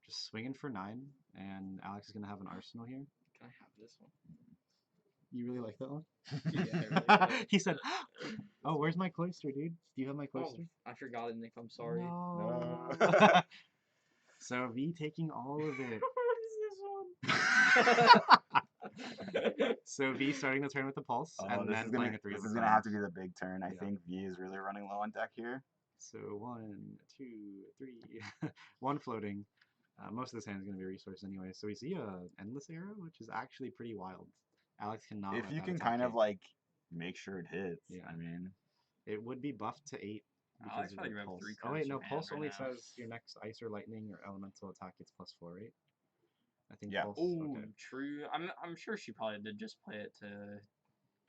Just swinging for 9, and Alex is going to have an arsenal here. Can I have this one? You really like that one? Yeah, I really do. He said, "Oh, where's my cloister, dude? Do you have my Oh, cloister?" I forgot it, Nick. I'm sorry. No. No. So V taking all of it. What is this one? So V starting the turn with the pulse, and then playing a 3 this of a is gonna kind. have to be the big turn. I Yeah. think V is really running low on deck here. So 1, 2, 3, 1 floating. Most of this hand is going to be resource anyway. So we see a endless arrow, which is actually pretty wild. Alex cannot. If let you that can attack kind of hit. like make sure it hits. Yeah. I mean, It would be buffed to 8 Alex because of probably the grabbed pulse. 3 Oh wait, cards no, from hand pulse right only now. says your next ice or lightning or elemental attack gets +4, right? I think Yeah. pulse. Ooh, Okay. true. I'm sure she probably did just play it to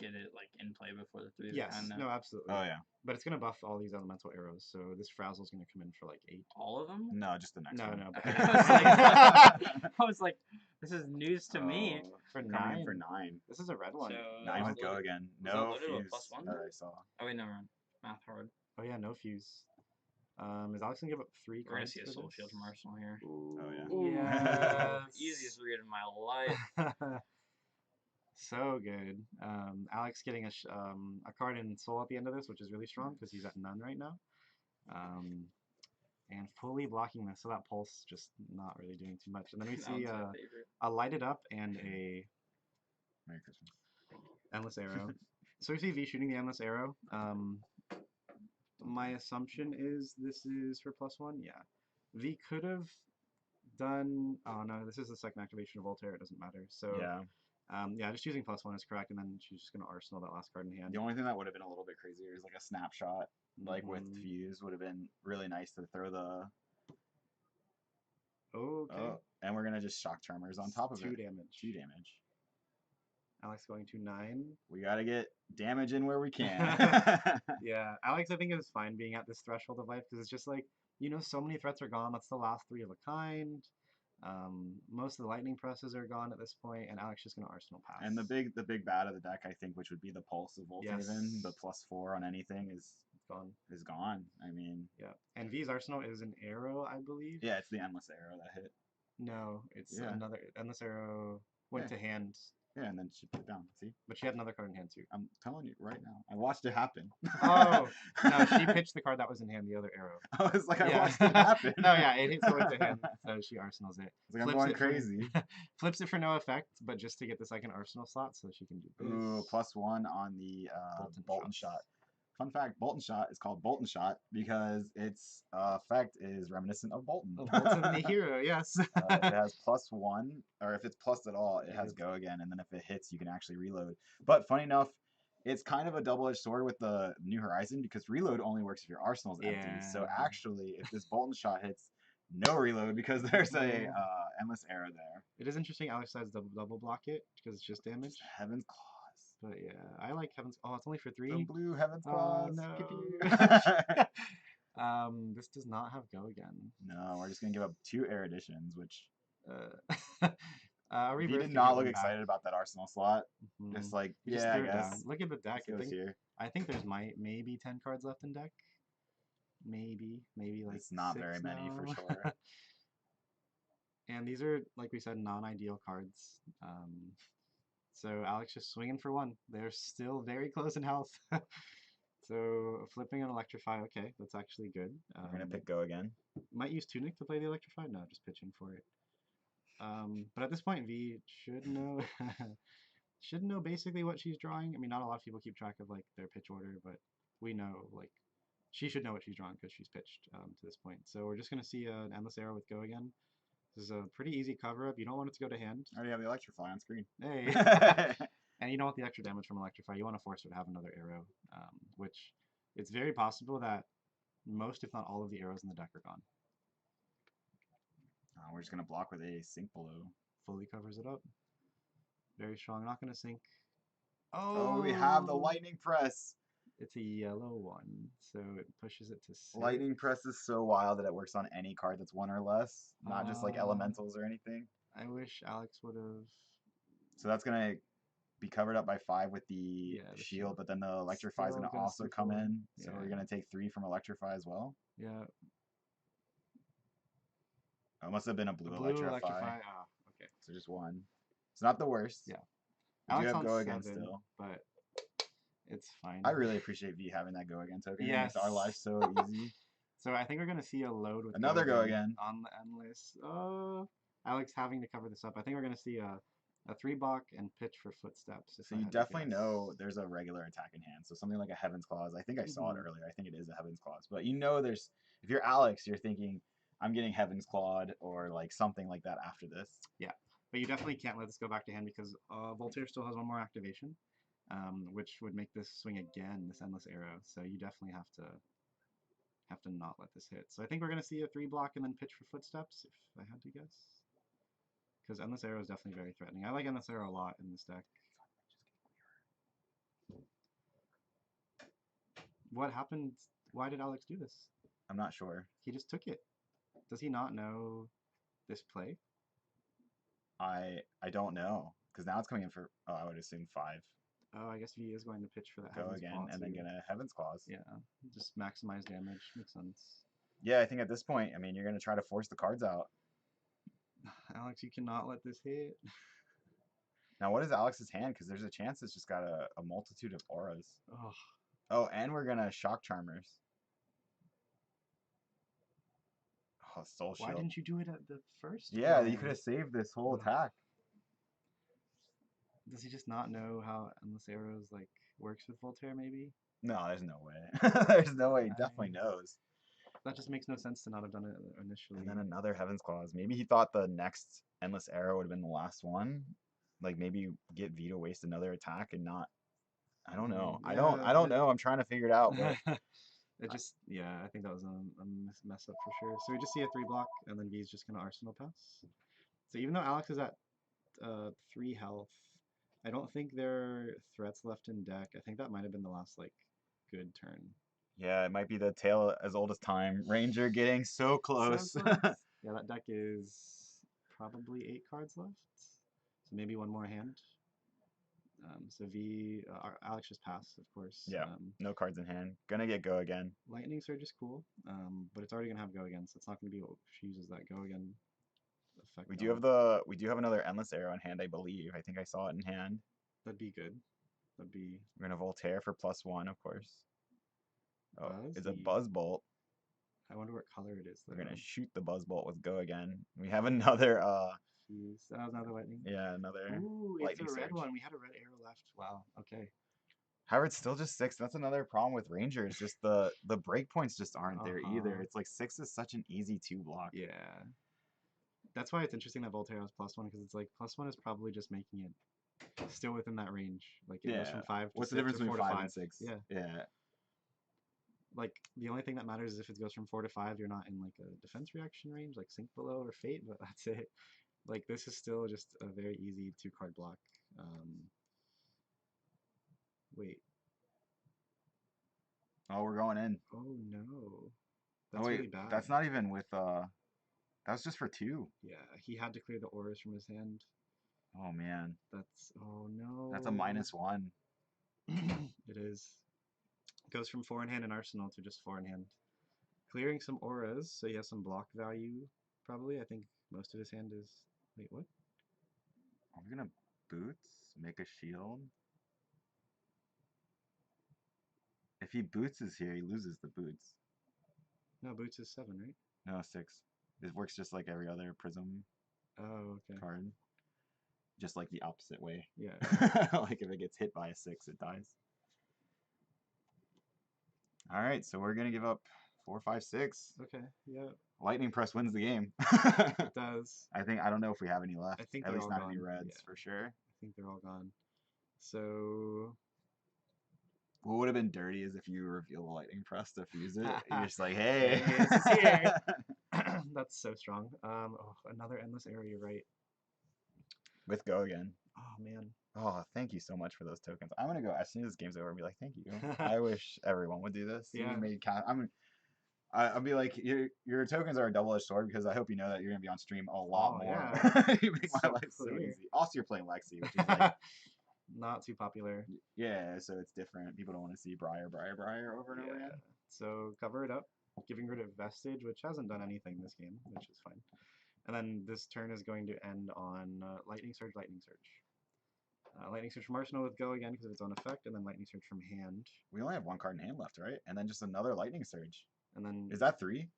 get it like in play before the 3 of a Yes. kind. No, absolutely. oh yeah. But it's gonna buff all these elemental arrows, so this frazzle's gonna come in for like 8. All of them? No, just the next No, one. no, but I was like, I was like, this is news to me. for Coming 9. in for 9. This is a red one. So 9 was would that go loaded- again. was that No loaded with fuse. +1 that then? I saw. Oh wait, never mind. Math hard. Oh yeah, no fuse. Is Alex gonna give up 3 We're gonna cards see a for soul this? shield from Arsenal here. Oh, yeah. Ooh, Yes. easiest read in my life. So good. Alex getting a card in soul at the end of this, which is really strong because he's at none right now. And fully blocking this, so that pulse just not really doing too much. And then we That see one's my favorite. a lighted up and a Merry Christmas. endless arrow. So we see V shooting the endless arrow. My assumption is this is for +1. Yeah. V could have done. Oh no, this is the second activation of Voltaire. It doesn't matter. So Yeah. yeah, just choosing +1 is correct, and then she's just gonna arsenal that last card in hand. The only thing that would have been a little bit crazier is like a snapshot, like with Mhm. fuse, would have been really nice to throw the. Okay. Oh, and we're gonna just shock charmers on top of 2 it. damage. 2 damage. Alex going to 9. We gotta get damage in where we can. Yeah, Alex I think is fine being at this threshold of life because it's just like, so many threats are gone. That's the last 3 of a kind. Most of the lightning presses are gone at this point, and Alex just gonna arsenal pass. And the big bad of the deck, I think, which would be the Pulse of Volthaven, Yes. the +4 on anything is gone. gone. I mean, Yeah, and V's arsenal is an arrow, I believe. yeah, it's the endless arrow that hit. No, it's Yeah. another endless arrow went Yeah. to hand, Yeah, and then she put it down. See, but she had another card in hand too. I'm telling you right now. I watched it happen. Oh no, she pitched the card that was in hand, the other arrow. I was like, I Yeah. watched it happen. No, yeah, it hits away to hand, so she arsenals it. It's like, I'm Flips going it for- crazy. Flips it for no effect, but just to get the second arsenal slot, so she can do this. Ooh, +1 on the Bolton shots. shot. Fun fact, Bolton shot is called Bolton shot because its effect is reminiscent of Bolton. Oh, Bolton the hero, yes. It has +1, or if it's plus at all, it It has is. go again, and then if it hits, you can actually reload. But funny enough, it's kind of a double-edged sword with the New Horizon because reload only works if your arsenal's empty. So Yeah. actually, if this Bolton shot hits, no reload because there's a endless arrow there. It is interesting. Alex says double block it because it's just damage. Just Heaven's Claws. But yeah, I like Heaven's. Oh, it's only for 3. The blue Heaven's Oh, Claws. no. Pew-pew. This does not have go again. No, we're just gonna give up 2 eruditions, which He Rebirth did could not get look one excited back. about that Arsenal slot. Just Mhm. like, He just yeah, I threw it down. guess. Look at the deck. This goes here. I think there's maybe 10 cards left in deck. Maybe like It's not 6 very many for now. sure. And these are, like we said, non-ideal cards. So Alex just swinging for one. They're still very close in health. So flipping an Electrify, okay, that's actually good. We're gonna pick go again. Might use Tunic to play the Electrify. No, just pitching for it. But at this point, V should know should know basically what she's drawing. I mean, not a lot of people keep track of like their pitch order, but we know like she should know what she's drawing because she's pitched to this point. So we're just gonna see an Endless Arrow with go again. This is a pretty easy cover up. You don't want it to go to hand. I already have the Electrify on screen. Hey. And you don't want the extra damage from Electrify. You want to force her to have another arrow, which it's very possible that most, if not all, of the arrows in the deck are gone. We're just gonna block with a sink below. Fully covers it up. Very strong. Not going to sink. Oh, we have the lightning press. It's a yellow one, so it pushes it to 6. Lightning press is so wild that it works on any card that's 1 or less, not just like elementals or anything. I wish Alex would have. So that's gonna be covered up by 5 with the shield, but then the Electrify is gonna also come in. So we're gonna take 3 from Electrify as well. Yeah. It must have been a blue Electrify. Ah, okay. So just 1. It's not the worst. Yeah. We do Alex have go on again 7, still. but it's fine. I really appreciate V having that go again token. Yes. It makes our life so easy. So I think we're gonna see a load with another go again on the endless. Alex having to cover this up. I think we're gonna see a 3-block and pitch for footsteps. So you definitely know there's a regular attack in hand. So something like a Heaven's Claws. I think I saw it earlier. I think it is a Heaven's Claws. But you know there's, if you're Alex, you're thinking, I'm getting Heaven's Clawed or like something like that after this. Yeah. But you definitely can't let this go back to hand because Voltaire still has 1 more activation, which would make this swing again, this Endless Arrow. So you definitely have to not let this hit. So I think we're going to see a 3-block and then pitch for footsteps, if I had to guess. Because Endless Arrow is definitely very threatening. I like Endless Arrow a lot in this deck. What happened? Why did Alex do this? I'm not sure. He just took it. Does he not know this play? I don't know. Because now it's coming in for, I would assume 5. Oh, I guess he is going to pitch for that. Go again and then get a Heaven's Claws. Yeah, just maximize damage. Makes sense. Yeah, I think at this point, I mean, you're going to try to force the cards out. Alex, you cannot let this hit. Now, what is Alex's hand? Because there's a chance it's just got a multitude of auras. Oh. Oh, and we're going to Shock Charmers. Oh, Soul Shield. Why didn't you do it at the first? Yeah, you could have saved this whole attack. Does he just not know how Endless Arrows like works with Voltaire? Maybe. No, there's no way. There's no way. He definitely knows. That just makes no sense to not have done it initially. And then another Heaven's Claws. Maybe he thought the next Endless Arrow would have been the last one. Like maybe get V to waste another attack and not. I don't know. Yeah, I don't know. I'm trying to figure it out. But it just, yeah, I think that was a mess up for sure. So we just see a 3-block, and then V's just gonna Arsenal pass. So even though Alex is at 3 health, I don't think there are threats left in deck. I think that might have been the last like good turn. Yeah, it might be the tale as old as time. Ranger getting so close. So close. Yeah, that deck is probably 8 cards left. So maybe 1 more hand. So V, Alex just passed, of course. Yeah, no cards in hand. Gonna get go again. Lightning Surge is cool, but it's already gonna have go again, so it's not gonna be what she uses that go again effect. We do have another Endless Arrow in hand, I believe. I think I saw it in hand. That'd be good. That'd be. We're gonna Voltaire for +1, of course. Oh, it's a Buzzy. Buzz Bolt. I wonder what color it is. Though. We're gonna shoot the Buzz Bolt with go again. We have another. Jeez, that was another lightning. Yeah, another. Ooh, lightning it's a red surge. one. We had a red arrow left. Wow. Okay. However, it's still just 6. That's another problem with Ranger. It's just the breakpoints just aren't there either. It's like 6 is such an easy 2-block. Yeah. That's why it's interesting that Voltaire has +1 because it's like +1 is probably just making it still within that range. Like it goes from 5 to What's the 6 difference or between 4 to 5 5 and 6? Yeah. Yeah. Like the only thing that matters is if it goes from 4 to 5, you're not in like a defense reaction range, like Sink Below or Fate, but that's it. Like this is still just a very easy 2-card block. Wait. Oh, we're going in. Oh no. That's oh wait, really bad. that's not even with That was just for 2. Yeah, he had to clear the auras from his hand. Oh man. Oh no. That's a -1. It is. Goes from 4 in hand and arsenal to just 4 in hand. Clearing some auras, so he has some block value, probably. I think most of his hand is... Wait, what? Are we gonna boots? Make a shield? If he boots is here, he loses the boots. No, boots is 7, right? No, 6. It works just like every other prism Oh, okay. card. Just like the opposite way. Yeah. Like if it gets hit by a 6, it dies. Alright, so we're gonna give up 4, 5, 6. Okay, yeah. Lightning Press wins the game. It does. I don't know if we have any left. I think At they're least all not any gone. reds Yeah. for sure. I think they're all gone. So... What would have been dirty is if you reveal the Lightning Press to fuse it. You're just like, hey, Hey, this is here. That's so strong. Oh, another endless area, right? With go again. Oh man. Oh, thank you so much for those tokens. I'm gonna go as soon as this game's over and be like, thank you. I wish everyone would do this. Yeah. You made I'll be like, your tokens are a double-edged sword because I hope you know that you're gonna be on stream a lot more. Yeah. You make my So life so clear. easy. Also, you're playing Lexi, which is like, not too popular. yeah, so it's different. People don't want to see Briar over and over again. So cover it up, giving rid of Vestige, which hasn't done anything this game, which is fine. And then this turn is going to end on Lightning Surge, Lightning Surge. Lightning Surge from Arsenal with go again because of its own effect, and then Lightning Surge from hand. We only have 1 card in hand left, right? And then just another Lightning Surge. And then... Is that 3?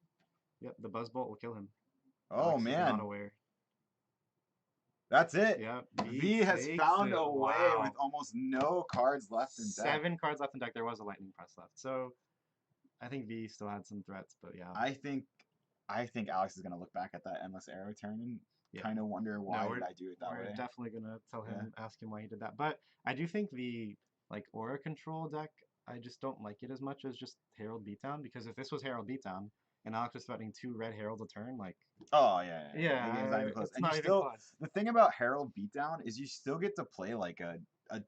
Yep, the Buzzbolt will kill him. Oh, Alex man. is not aware. That's it. Yeah, V has found a way Wow. with almost no cards left in deck. 7 cards left in deck. There was a Lightning Press left. So I think V still had some threats, but yeah. I think Alex is gonna look back at that endless arrow turn and kind of wonder why did I do it that we're way. definitely gonna tell him, ask him why he did that. But I do think the aura control deck, I just don't like it as much as just Herald Beatdown, because if this was Herald Beatdown and Alex was threatening 2 red heralds a turn, like... Oh yeah. The game's not even close. It's And not you even still close. the thing about Herald Beatdown is you still get to play like a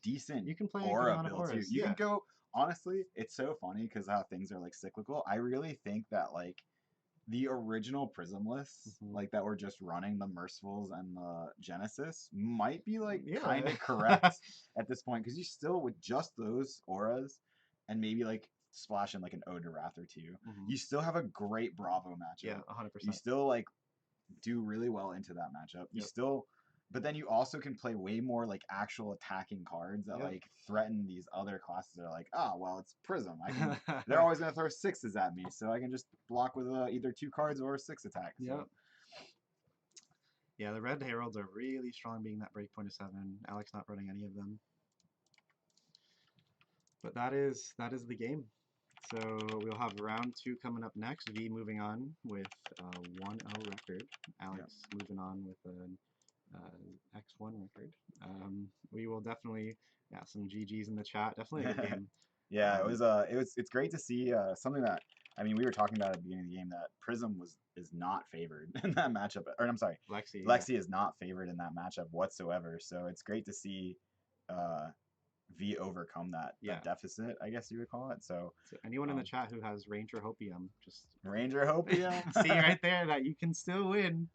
decent You can play aura a good amount of build too. auras, You can go, honestly, it's so funny because how things are like cyclical. I really think that like the original Prism lists, like that were just running the Mercifuls and the Genesis, might be like kind of correct at this point because you still with just those auras and maybe like splash in like an Ode to Wrath or 2, you still have a great Bravo matchup. Yeah, 100%. You still like do really well into that matchup. You still, but then you also can play way more like actual attacking cards that like threaten these other classes that are like, oh well, it's Prism. I can. They're always gonna throw 6s at me, so I can just block with either 2 cards or a 6 attack. So. Yep. Yeah, the red heralds are really strong, being that breakpoint of 7. Alex not running any of them. But that is the game. So we'll have round 2 coming up next. V moving on with 1-0 record. Alex moving on with an X1 record. We will definitely, some GGs in the chat. Definitely a good game. It's great to see something that, I mean, we were talking about at the beginning of the game that Prism is not favored in that matchup. Or I'm sorry, Lexi is not favored in that matchup whatsoever. So it's great to see V overcome that deficit, I guess you would call it. So anyone in the chat who has Ranger Hopium, just Ranger Hopium, see right there that you can still win.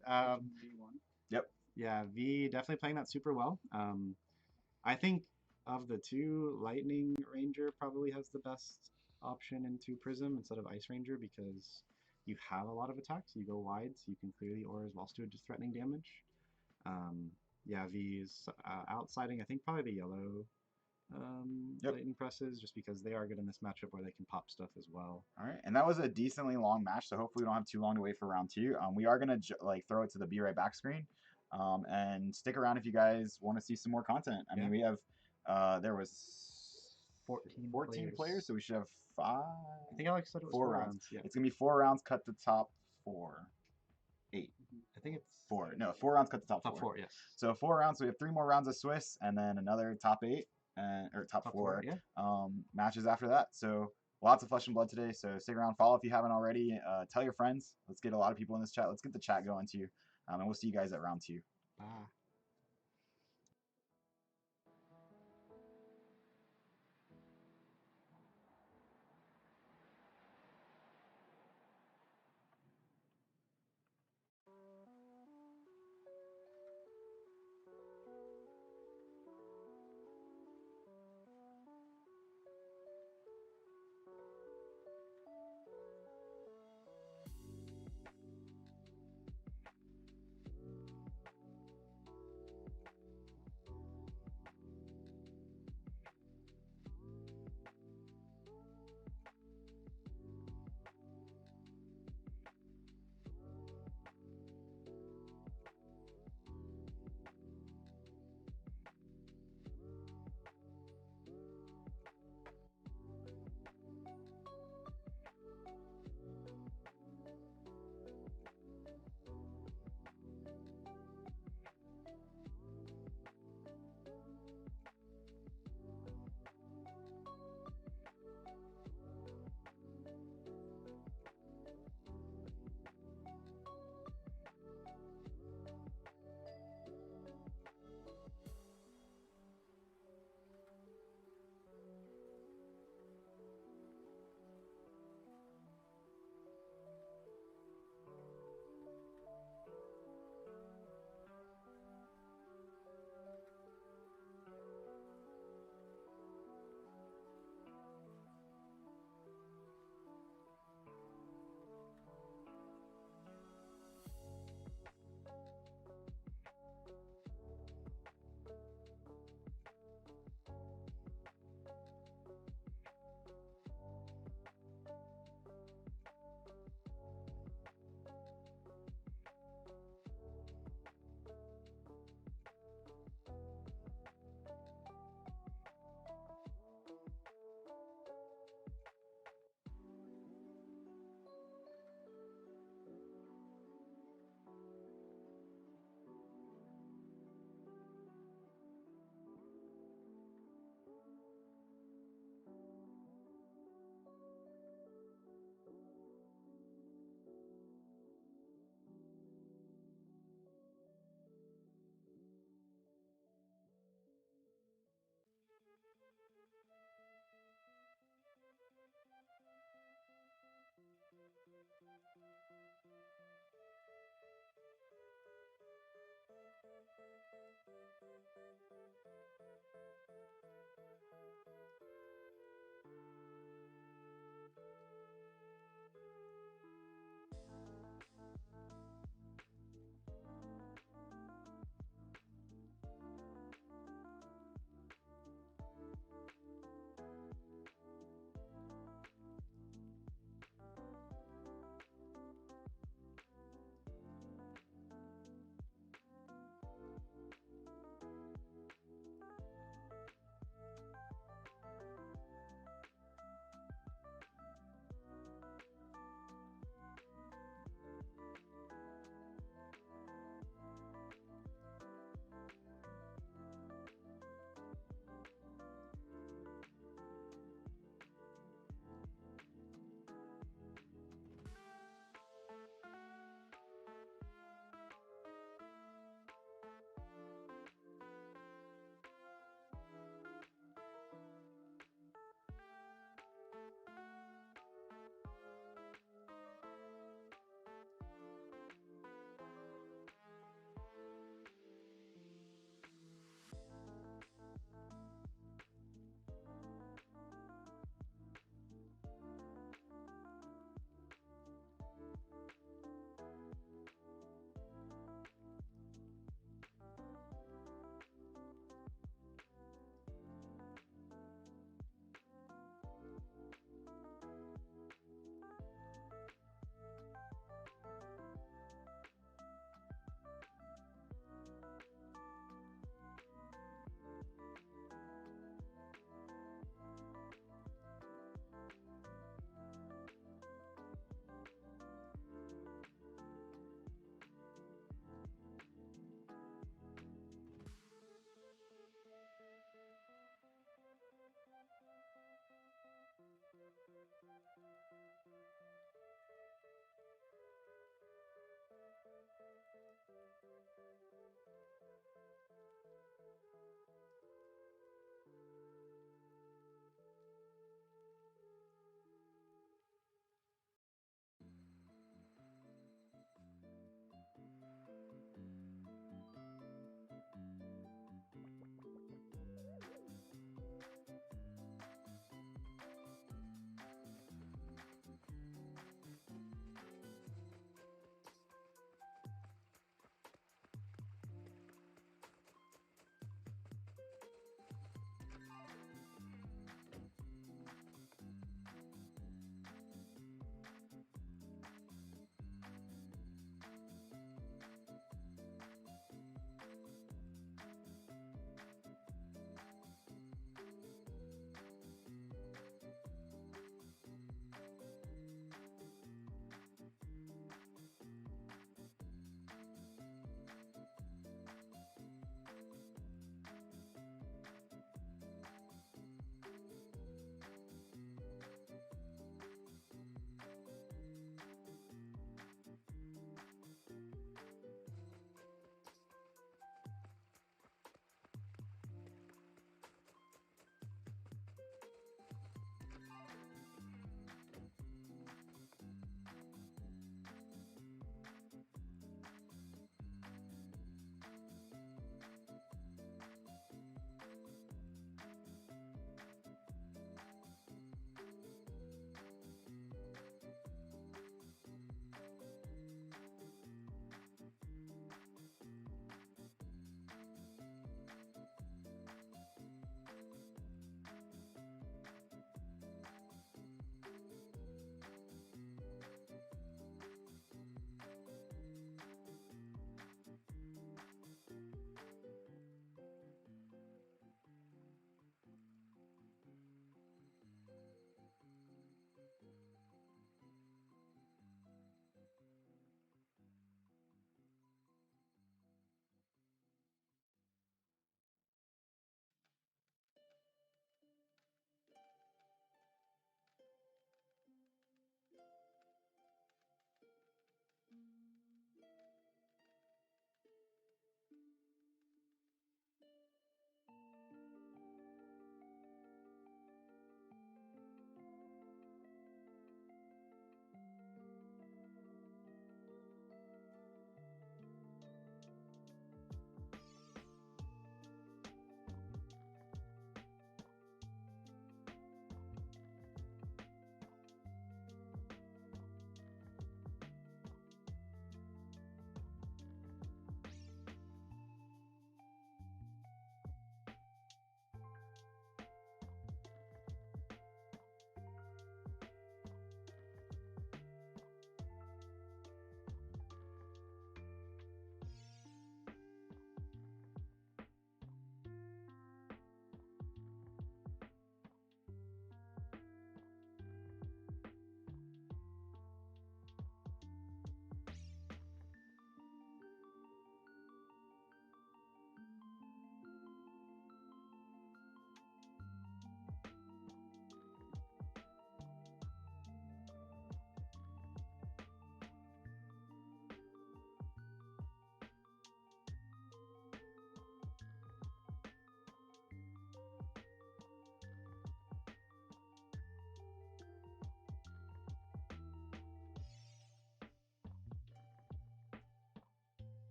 Yep. Yeah, V definitely playing that super well. I think of the 2, Lightning Ranger probably has the best option into Prism instead of Ice Ranger because you have a lot of attacks. You go wide, so you can clear the auras while still just threatening damage. V is outsiding, I think, probably the yellow Lightning Presses, just because they are good in this matchup where they can pop stuff as well. All right, and that was a decently long match, so hopefully we don't have too long to wait for round 2. We are gonna throw it to the Be Right Back screen, and stick around if you guys want to see some more content. I mean, we have there was 14 players, so we should have 5. I think Alex said it was 4 rounds. Yeah. It's gonna be 4 rounds, cut the top 4. 8. I think it's 4. No, 4 rounds, cut the top 4. Top 4, yes. So 4 rounds. So we have 3 more rounds of Swiss, and then another top 8 or top 4 matches after that. So lots of flesh and blood today. So stick around, follow if you haven't already. Tell your friends. Let's get a lot of people in this chat. Let's get the chat going too. And we'll see you guys at round 2. Bye.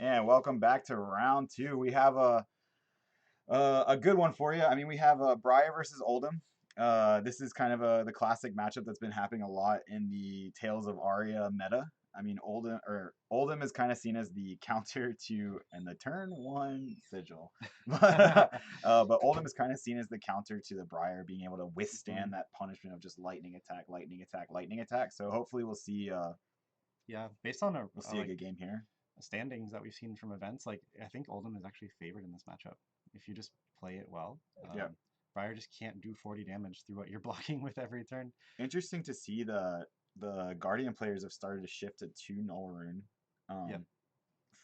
And welcome back to round 2. We have a good one for you. I mean, we have Briar versus Oldham. This is kind of the classic matchup that's been happening a lot in the Tales of Aria meta. I mean, Oldham is kind of seen as the counter to and the turn 1 sigil, but Oldham is kind of seen as the counter to the Briar being able to withstand that punishment of just lightning attack, lightning attack, lightning attack. So hopefully we'll see. Yeah, based on we'll see a good game here. Standings that we've seen from events, like I think Oldham is actually favored in this matchup if you just play it well. Yeah. Briar just can't do 40 damage through what you're blocking with every turn. Interesting to see the Guardian players have started to shift to 2 Null Rune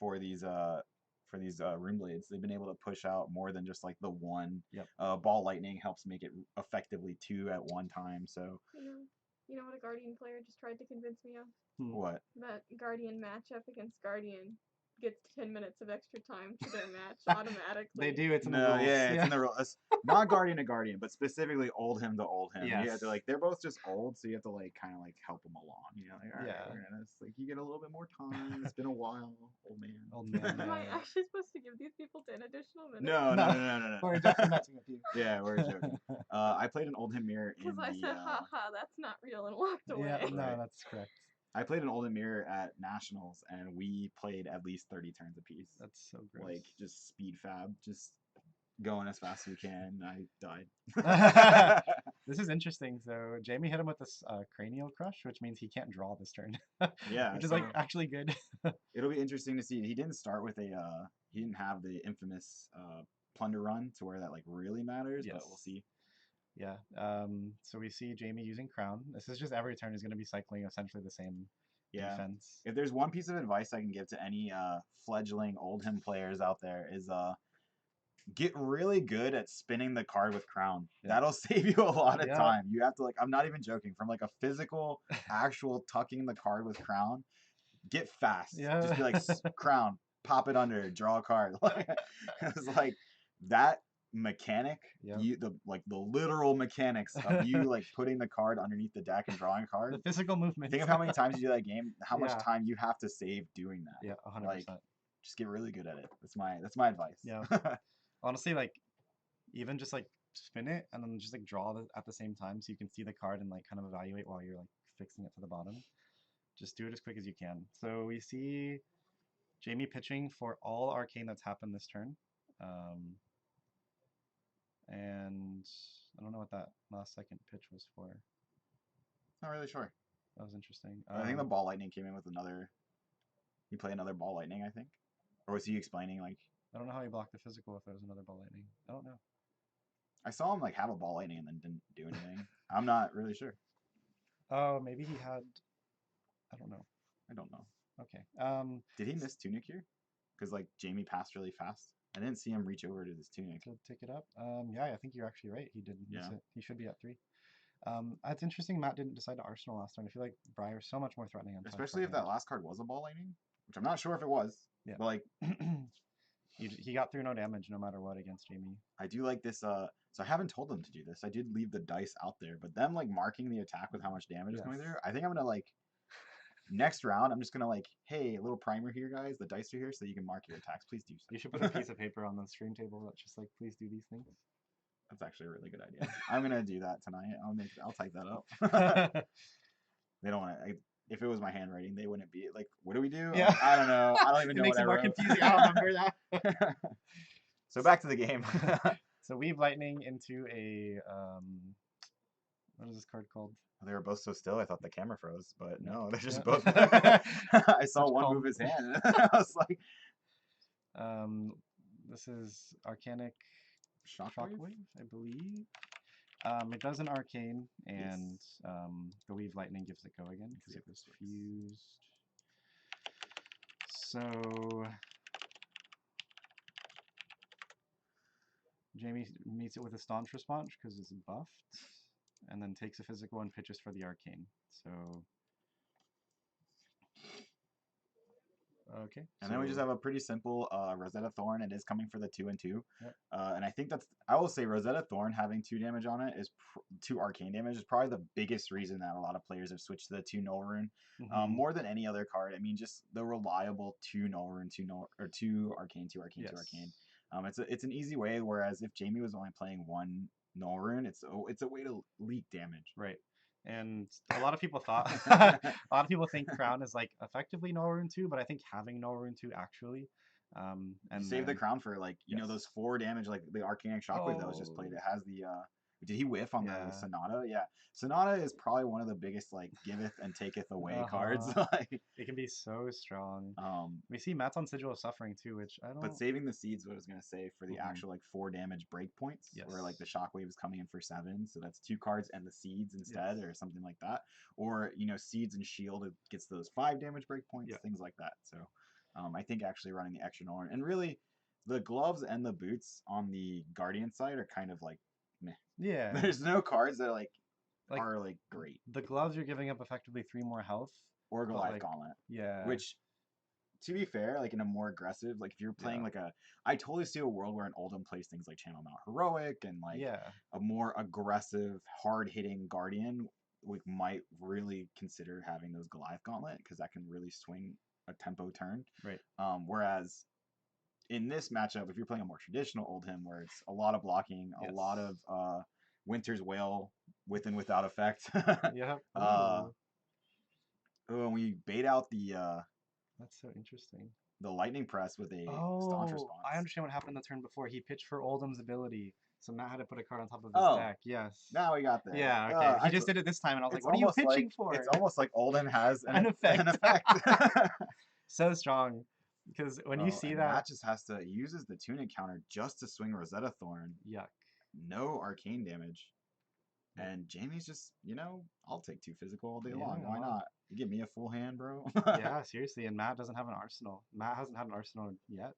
for these Rune Blades. They've been able to push out more than just like the 1. Ball Lightning helps make it effectively 2 at one time. So you know what a Guardian player just tried to convince me of? What? That Guardian matchup against Guardian gets 10 minutes of extra time to their match automatically. They do. It's in the rules. It's in the rules. Not Guardian to Guardian, but specifically Oldhim to Oldhim. Yes. You have to like they're both just old, so you have to like kind of like help them along. You know, like, all right, it's like you get a little bit more time. It's been a while, old man. Old man. Am I actually supposed to give these people 10 additional minutes? No. We're definitely messing with you. Yeah, we're joking. I played an Oldhim mirror in Because I said, haha, that's not real, and walked away. Yeah, no, that's correct. I played an Oldhim mirror at Nationals, and we played at least 30 turns apiece. That's so gross. Like, just speed fab, just going as fast as we can. I died. This is interesting. So Jamie hit him with this cranial crush, which means he can't draw this turn. Yeah, which is like actually good. It'll be interesting to see. He didn't start with he didn't have the infamous plunder run to where that like really matters, but we'll see. Yeah. So we see Jamie using Crown. This is just every turn is going to be cycling essentially the same defense. If there's one piece of advice I can give to any fledgling Oldhim players out there is get really good at spinning the card with Crown. That'll save you a lot of time. You have to like, I'm not even joking, from like a physical actual tucking the card with Crown, get fast. Just be like Crown, pop it under, draw a card. It's like that mechanic, the literal mechanics of you like putting the card underneath the deck and drawing a card. The physical movement. Think of how many times you do that game, how much time you have to save doing that. Yeah, 100%. Like, just get really good at it. That's my advice. Yeah. Honestly, like even just like spin it and then just like draw at the same time so you can see the card and like kind of evaluate while you're like fixing it to the bottom. Just do it as quick as you can. So we see Jamie pitching for all arcane that's happened this turn. And I don't know what that last second pitch was for. Not really sure. That was interesting. I think the Ball Lightning came in with another. He played another Ball Lightning, I think. Or was he explaining like? I don't know how he blocked the physical if there was another Ball Lightning. I don't know. I saw him like have a Ball Lightning and then didn't do anything. I'm not really sure. Oh, maybe he had. I don't know. Okay. Did he miss Tunic here? Because like Jamie passed really fast. I didn't see him reach over to this Tunic. To take it up. Yeah, I think you're actually right. He didn't miss it. He should be at 3. It's interesting Matt didn't decide to Arsenal last turn. I feel like Briar's so much more threatening on especially if that last card was a Ball Lightning, which I'm not sure if it was. Yeah. But like he got through no damage no matter what against Jamie. I do like this so I haven't told them to do this. I did leave the dice out there, but them like marking the attack with how much damage is coming through, I think I'm gonna like next round, I'm just gonna like, hey, a little primer here, guys. The dice are here, so you can mark your attacks. Please do so. You should put a piece of paper on the stream table that's just like, please do these things. That's actually a really good idea. I'm gonna do that tonight. I'll type that up. They don't want to. If it was my handwriting, they wouldn't be like, what do we do? Yeah. I don't know. I don't even know what I wrote. It makes it more confusing. I don't remember that. So back to the game. So weave lightning into a what is this card called? They were both so still, I thought the camera froze, but no, they're just both. I saw one move his hand. I was like, this is Arcanic Shockwave, I believe. It does an arcane, and the weave lightning gives it go again because it was fused. So Jamie meets it with a staunch response because it's buffed, and then takes a physical and pitches for the arcane. So Okay. And then we just so- have a pretty simple Rosetta Thorn. It is coming for the 2/2. Yep. And I think I will say Rosetta Thorn having 2 damage on it is 2 arcane damage is probably the biggest reason that a lot of players have switched to the 2 Null Rune. Mhm. More than any other card. I mean, just the reliable 2 Null Rune, 2 arcane, 2 arcane, 2 arcane. It's an easy way. Whereas if Jamie was only playing 1 Null Rune, it's a way to leak damage. Right. And a lot of people thought, a lot of people think Crown is like effectively Null Rune 2, but I think having Null Rune 2 actually. And Save the then- crown for like Yes. those 4 damage, like the Arcanic Shockwave that was just played. Oh. It has the did he whiff on Yeah. the Sonata? Yeah, Sonata is probably one of the biggest like giveth and taketh away cards. Like, It can be so strong. um, We see Matt's on Sigil of Suffering too, which I don't. but saving the seeds, what I was gonna say for the Mhm. actual like 4 damage breakpoints, where like the Shockwave is coming in for 7, so that's 2 cards and the seeds instead, Yes. or something like that. Or seeds and shield, it gets those 5 damage breakpoints, Yeah. things like that. So, I think actually running the extra Norn and really the gloves and the boots on the Guardian side are kind of like meh. Yeah. There's no cards that Like- are like great. The gloves, you're giving up effectively 3 more health. Or but, Goliath like, Gauntlet. Yeah. Which, to be fair, like in a more aggressive, like if you're playing Yeah. I totally see a world where an Oldham plays things like Channel Mount Heroic and like yeah. a more aggressive, hard hitting Guardian. We might really consider having those Goliath Gauntlet because that can really swing a tempo turn. Right. Whereas in this matchup, if you're playing a more traditional Oldham where it's a lot of blocking, a lot Yes. of Winter's Wail with and without effect. Yeah. When we bait out the That's so interesting. lightning press with a staunch response. I understand what happened the turn before. He pitched for Oldham's ability, so Matt had to put a card on top of his Oh, deck. Yes. Now we got there. Yeah. Okay. He I just t- did it this time, and I was like, it's "What are you almost pitching like- for?" It's almost like Oldham has An effect. An effect. So strong, because when you see and that, Matt just has to uses the tunic counter just to swing Rosetta Thorn. yuck. No arcane damage. Yep. And Jamie's just, I'll take 2 physical all day Yeah, long. Why wow. not? You give me a full hand, bro. Yeah, seriously. And Matt doesn't have an arsenal. Matt hasn't had an arsenal yet.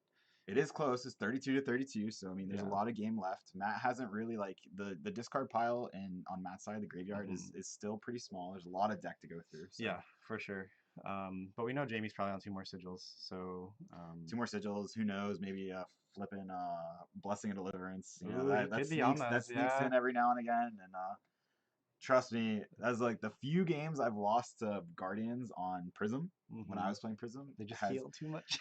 It is close. It's 32-32. So I mean, there's a Yeah. lot of game left. Matt hasn't really like the discard pile on Matt's side. The graveyard is still pretty small. There's a lot of deck to go through. So. Yeah, for sure. But we know Jamie's probably on 2 more sigils, so 2 more sigils. Who knows? Maybe a flipping Blessing and Deliverance. Ooh, that, he that could be on sneaks, those, that sneaks yeah. in every now and again. And trust me, that's like the few games I've lost to Guardians on Prism when I was playing Prism. they just has heal too much.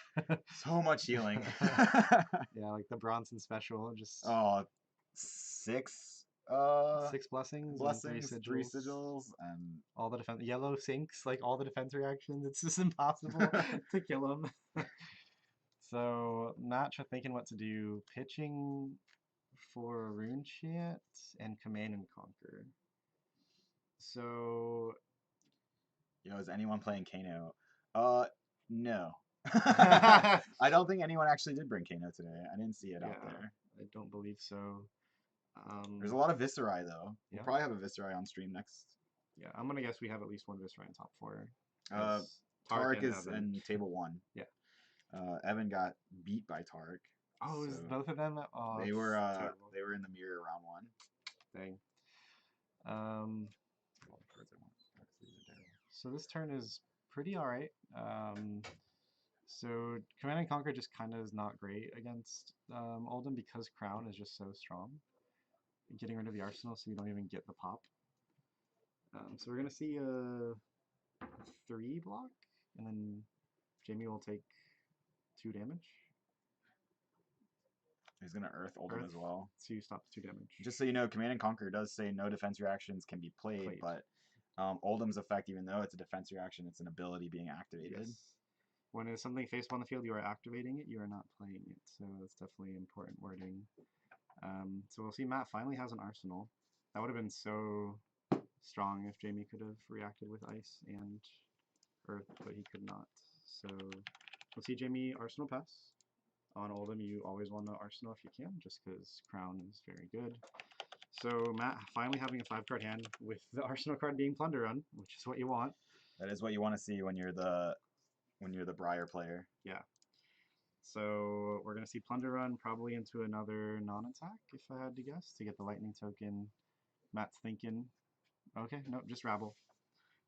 so much healing. Yeah, like the Bronson special, just Oh, 6 6 blessings, blessings, and 3 sigils, and all the defense yellow sinks, like all the defense reactions. It's just impossible to kill him. So not thinking what to do. Pitching for Rune Chant and Command and Conquer. So is anyone playing Kano? No. I don't think anyone actually did bring Kano today. I didn't see it out Yeah. there. I don't believe so. There's a lot of Viscerai though. Yeah. We'll probably have a Viscerai on stream next. Yeah, I'm gonna guess we have at least 1 Viscerai in top 4. Tarek is Evan. in table 1. Yeah. Evan got beat by Tarek. Oh, is so both of them? Oh, they it's were terrible. they were in the mirror round 1. Dang. So this turn is pretty alright. So Command and Conquer just kind of is not great against Oldham because Crown is just so strong. Getting rid of the arsenal so you don't even get the pop. So we're gonna see a 3 block, and then Jamie will take 2 damage. He's gonna Earth Oldham Earth. as well. So you stop 2 damage. Just so you know, Command and Conquer does say no defense reactions can be played. But Oldham's effect, even though it's a defense reaction, it's an ability being activated. Yes. When it's something faced on the field, you are activating it, you are not playing it. So that's definitely important wording. So we'll see Matt finally has an arsenal. That would have been so strong if Jamie could have reacted with Ice and Earth, but he could not. So we'll see Jamie Arsenal pass. On Oldham, you always want the Arsenal if you can, just because Crown is very good. So Matt finally having a 5-card hand with the Arsenal card being Plunder Run, which is what you want. That is what you want to see when you're the Briar player. Yeah. So we're going to see Plunder Run probably into another non-attack, if I had to guess, to get the lightning token. Matt's thinking, okay, nope, just Rabble.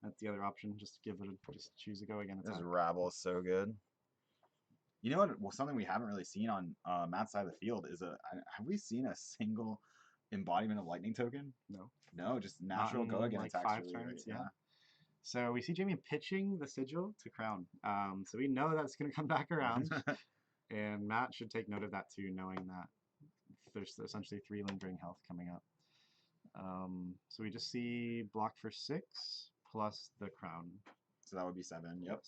That's the other option. Just give it just choose to go again. This Attack. Rabble is so good. You know what? Well, something we haven't really seen on Matt's side of the field is have we seen a single embodiment of lightning token? No. No, just Not natural in, go again like, attacks. 5 Really, turns, right? yeah. So we see Jamie pitching the sigil to Crown. So we know that's going to come back around. And Matt should take note of that too, knowing that there's essentially 3 lingering health coming up. So we just see block for 6 plus the Crown. So that would be 7. Yep.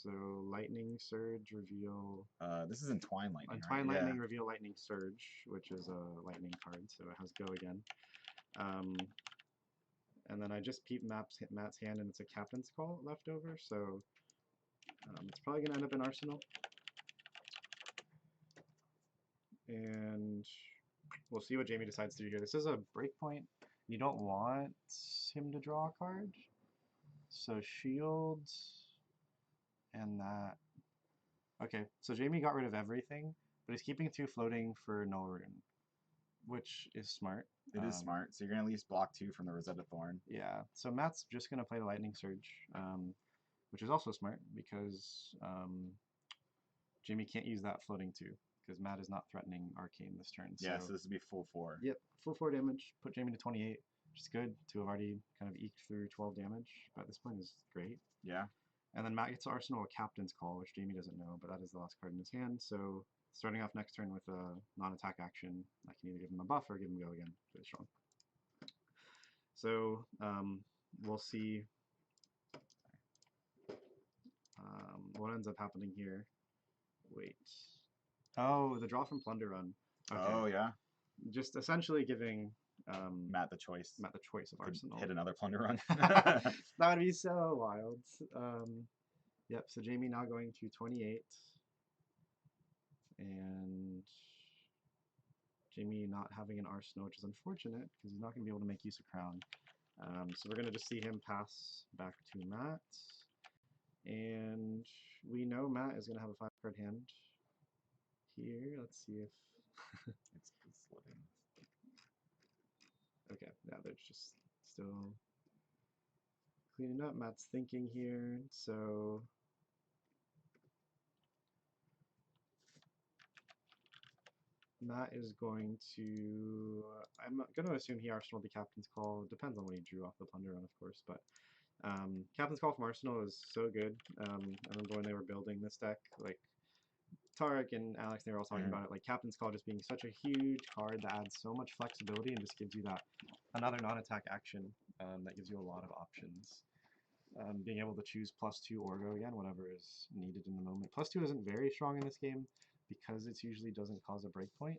So Lightning Surge, reveal. This is Entwine Lightning. Entwine right? Lightning, Yeah. reveal Lightning Surge, which is a lightning card, so it has go again. And then I just peeped Matt's hand, and it's a Captain's Call left over, so it's probably going to end up in Arsenal. And we'll see what Jamie decides to do here. This is a breakpoint. You don't want him to draw a card. So shields and that. Okay, so Jamie got rid of everything, but he's keeping 2 floating for no rune, which is smart. It is smart. So you're going to at least block 2 from the Rosetta Thorn. Yeah, so Matt's just going to play the Lightning Surge, which is also smart because Jamie can't use that floating 2 because Matt is not threatening Arcane this turn. Yeah, so this would be full 4. Yep, full 4 damage, put Jamie to 28, which is good to have already kind of eked through 12 damage, but at this point is great. Yeah. And then Matt gets to Arsenal a Captain's Call, which Jamie doesn't know, but that is the last card in his hand. So starting off next turn with a non-attack action, I can either give him a buff or give him go again. Really strong. So we'll see what ends up happening here. Wait. Oh, the draw from Plunder Run. Okay. Oh, yeah. Just essentially giving Matt the choice. Matt the choice of Arsenal. Hit another Plunder Run. That would be so wild. Yep, so Jamie now going to 28. And Jamie not having an Arsenal, which is unfortunate because he's not going to be able to make use of Crown. So we're going to just see him pass back to Matt. And we know Matt is going to have a 5-card hand here. Let's see if... it's slipping. Okay, yeah, they're just still cleaning up. Matt's thinking here, so... Matt is going to... I'm going to assume he Arsenal the Captain's Call. Depends on what he drew off the Plunder Run, of course, but Captain's Call from Arsenal is so good. I remember when they were building this deck, like Tarek and Alex, they were all talking about it, like Captain's Call just being such a huge card that adds so much flexibility and just gives you that another non-attack action that gives you a lot of options. Being able to choose +2 or go again, whatever is needed in the moment. +2 isn't very strong in this game because it usually doesn't cause a breakpoint,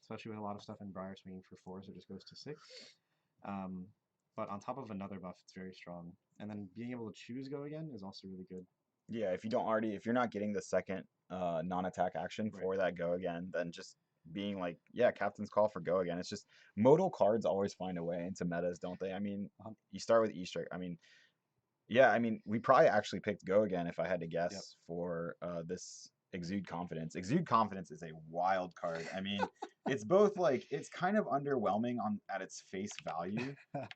especially with a lot of stuff in Briar swinging for 4, so it just goes to 6. But on top of another buff, it's very strong. And then being able to choose go again is also really good. Yeah, if you're not getting the second non-attack action for that go again, then just being like, yeah, Captain's Call for go again. It's just modal cards always find a way into metas, don't they? I mean, you start with E-Strike. I mean, yeah, I mean, we probably actually picked go again if I had to guess for this Exude Confidence. Exude Confidence is a wild card. I mean, it's both like, it's kind of underwhelming at its face value,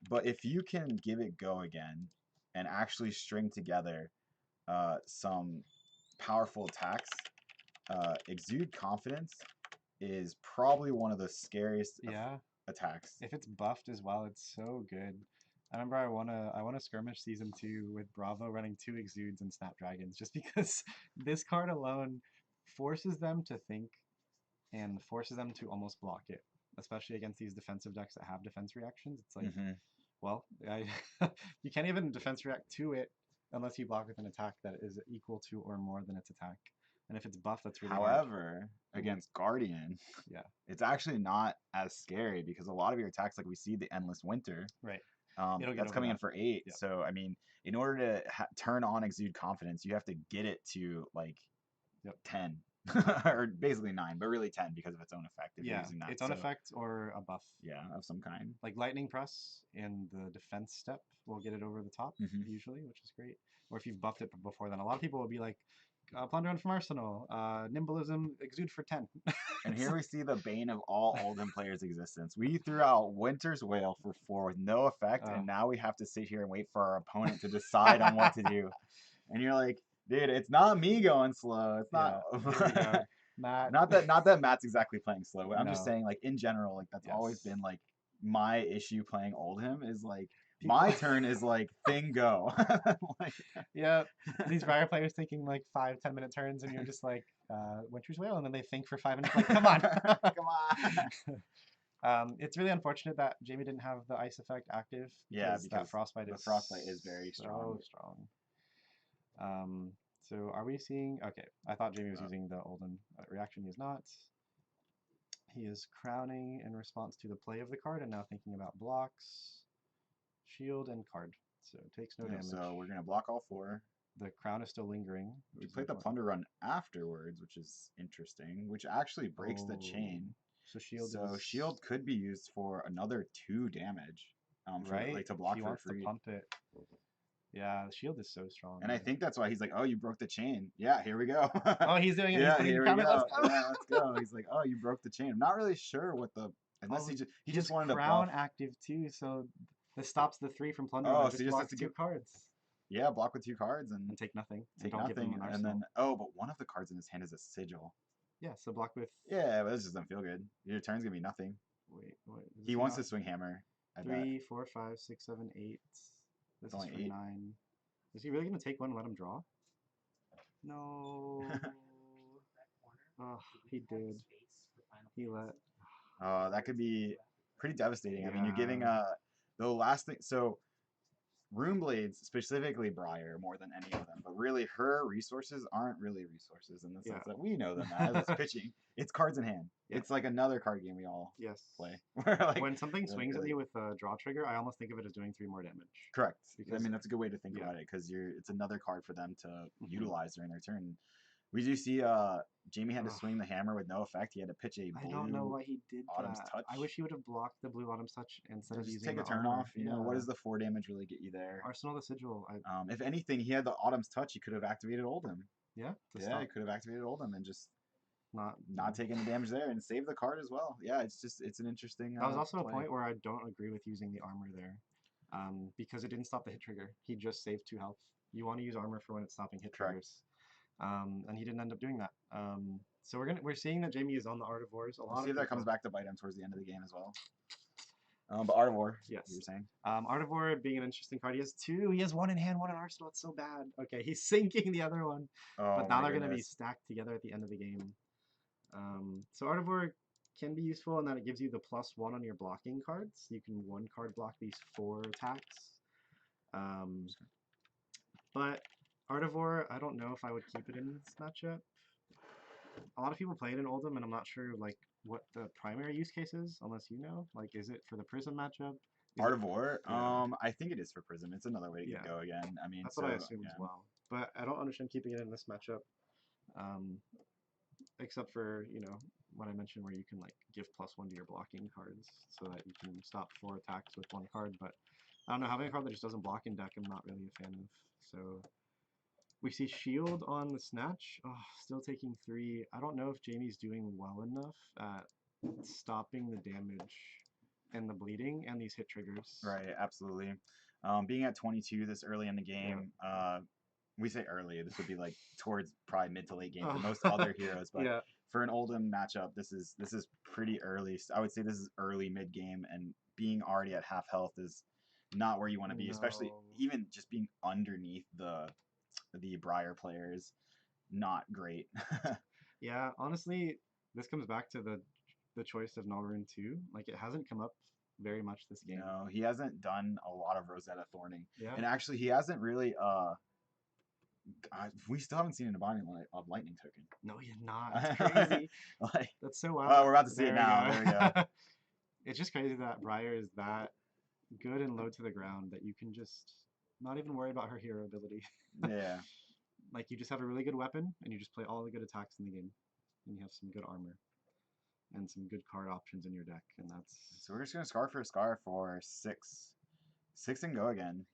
but if you can give it go again and actually string together some powerful attacks, Exude Confidence is probably one of the scariest attacks. If it's buffed as well, it's so good. I remember I won a skirmish season 2 with Bravo running 2 Exudes and Snapdragons just because this card alone forces them to think and forces them to almost block it, especially against these defensive decks that have defense reactions. It's like, well, you can't even defense react to it unless you block with an attack that is equal to or more than its attack. And if it's buffed, that's really However, against Guardian, it's actually not as scary because a lot of your attacks, like we see the Endless Winter, that's coming in for 8. So, I mean, in order to turn on Exude Confidence, you have to get it to like 10. Or basically 9, but really 10 because of its own effect. If you're using that. Its own effect or a buff. Yeah, of some kind. Like Lightning Press in the defense step will get it over the top usually, which is great. Or if you've buffed it before then, a lot of people will be like, Plunder Run from Arsenal, Nimblism, Exude for 10. And here we see the bane of all Oldham players' existence. We threw out Winter's Wail for 4 with no effect, and now we have to sit here and wait for our opponent to decide on what to do. And you're like, Dude, it's not me going slow. It's Yeah, not. here we go. Matt. not that Matt's exactly playing slow. But I'm just No. saying, like in general, like that's always Yes. been like my issue playing Oldhim is like People- my turn is like thing go. Like, Yeah, these Briar players taking like 5-10 minute turns, and you're just like, Winter's Whale, and then they think for 5 minutes, like, come on. come on. It's really unfortunate that Jamie didn't have the ice effect active. Yeah, that because frostbite the is frostbite is very strong. So strong. So are we seeing? Okay, I thought Jamie was using the Olden reaction. He is not. He is crowning in response to the play of the card, and now thinking about blocks, shield, and card. So it takes no damage. So we're gonna block all 4. The crown is still lingering. We played the plunder run afterwards, which is interesting, which actually breaks the chain. So shield. So shield could be used for another 2 damage. Right? Like to block he for wants free. to pump it. Yeah, the shield is so strong. And I think that's why he's like, "Oh, you broke the chain." Yeah, here we go. Oh, he's doing it. Yeah, He's here we count go. it. Let's go. Yeah, let's go. He's like, "Oh, you broke the chain." I'm not really sure what the unless he just wanted to crown buff. active too, so this stops the 3 from plunder. Oh, and so just you just have blocks to 2 cards Yeah, block with 2 cards and and take nothing. take don't give them nothing, an and then arsenal. but one of the cards in his hand is a sigil. Yeah, so block with. Yeah, but this doesn't feel good. Your turn's gonna be nothing. Wait, what? He wants to swing hammer. I bet. 3, 4, 5, 6, 7, 8. This is only for 8. 9. Is he really gonna take one and let him draw? No. Oh, he did. He let. That could be pretty devastating. I mean, you're giving Yeah. the last thing. So, Rune Blades, specifically Briar, more than any of them, but really her resources aren't really resources in the sense that we know them as it's pitching. It's cards in hand. Yeah. It's like another card game we all Yes. play. Where, like, When something swings at really- me with a draw trigger, I almost think of it as doing 3 more damage. Correct. I Because- mean, that's a good way to think yeah. about it because it's another card for them to Mhm. utilize during their turn. We do see Jamie had to Ugh. swing the hammer with no effect. He had to pitch a blue. I don't know why he did Autumn's that. Touch. I wish he would have blocked the blue Autumn's Touch instead of Just using take a the turn armor. off. You know, what Yeah. does the 4 damage really get you there? Arsenal the Sigil? If anything, he had the Autumn's Touch. He could have activated Oldhim. Yeah. To Yeah, stop he could have activated Oldhim and just not take any damage there and save the card as well. Yeah, it's an interesting. That was also a play. point where I don't agree with using the armor there, because it didn't stop the hit trigger. He just saved 2 health. You want to use armor for when it's stopping hit Correct. triggers, and he didn't end up doing that. So we're seeing that Jamie is on the Artivores. A lot We'll of see if that people- comes back to bite him towards the end of the game as well. But Artivore, Yes. you were saying. Artivore being an interesting card. He has 2. He has 1 in hand, 1 in arsenal. It's so bad. Okay, he's sinking the other one. Oh, But now my they're going to be goodness. stacked together at the end of the game. So Artivore can be useful in that it gives you the +1 on your blocking cards. You can 1 card block these 4 attacks. But Artivore, I don't know if I would keep it in this matchup. A lot of people play it in Oldhim, and I'm not sure like what the primary use case is, unless you know. Like, is it for the Prism matchup? Is it- Artivore. Yeah. I think it is for Prism. It's another way to get Yeah. go again. I mean, That's so, what I assume as yeah. well. But I don't understand keeping it in this matchup. Except for, what I mentioned where you can like give +1 to your blocking cards so that you can stop 4 attacks with 1 card, but I don't know, having a card that just doesn't block in deck I'm not really a fan of. So we see shield on the snatch. Oh, still taking 3. I don't know if Jamie's doing well enough at stopping the damage and the bleeding and these hit triggers. Right, absolutely. Being at 22 this early in the game, we say early. This would be like towards probably mid to late game for most other heroes, but Yeah. for an Oldhim matchup, this is pretty early. I would say this is early mid game, and being already at half health is not where you want to be, especially No. even just being underneath the Briar players. Not great. Yeah, honestly, this comes back to the choice of Nalrune 2. Like, it hasn't come up very much this game. No, he hasn't done a lot of Rosetta Thorning, Yeah. and actually, he hasn't really. We still haven't seen an embodiment of Lightning Token. No, he did not. It's crazy. Like, That's so wild. oh, we're about to see it There now. There we go. It's just crazy that Briar is that good and low to the ground that you can just not even worry about her hero ability. Yeah. Like, you just have a really good weapon, and you just play all the good attacks in the game. And you have some good armor. And some good card options in your deck, and that's... So we're just gonna scar for 6. 6 and go again.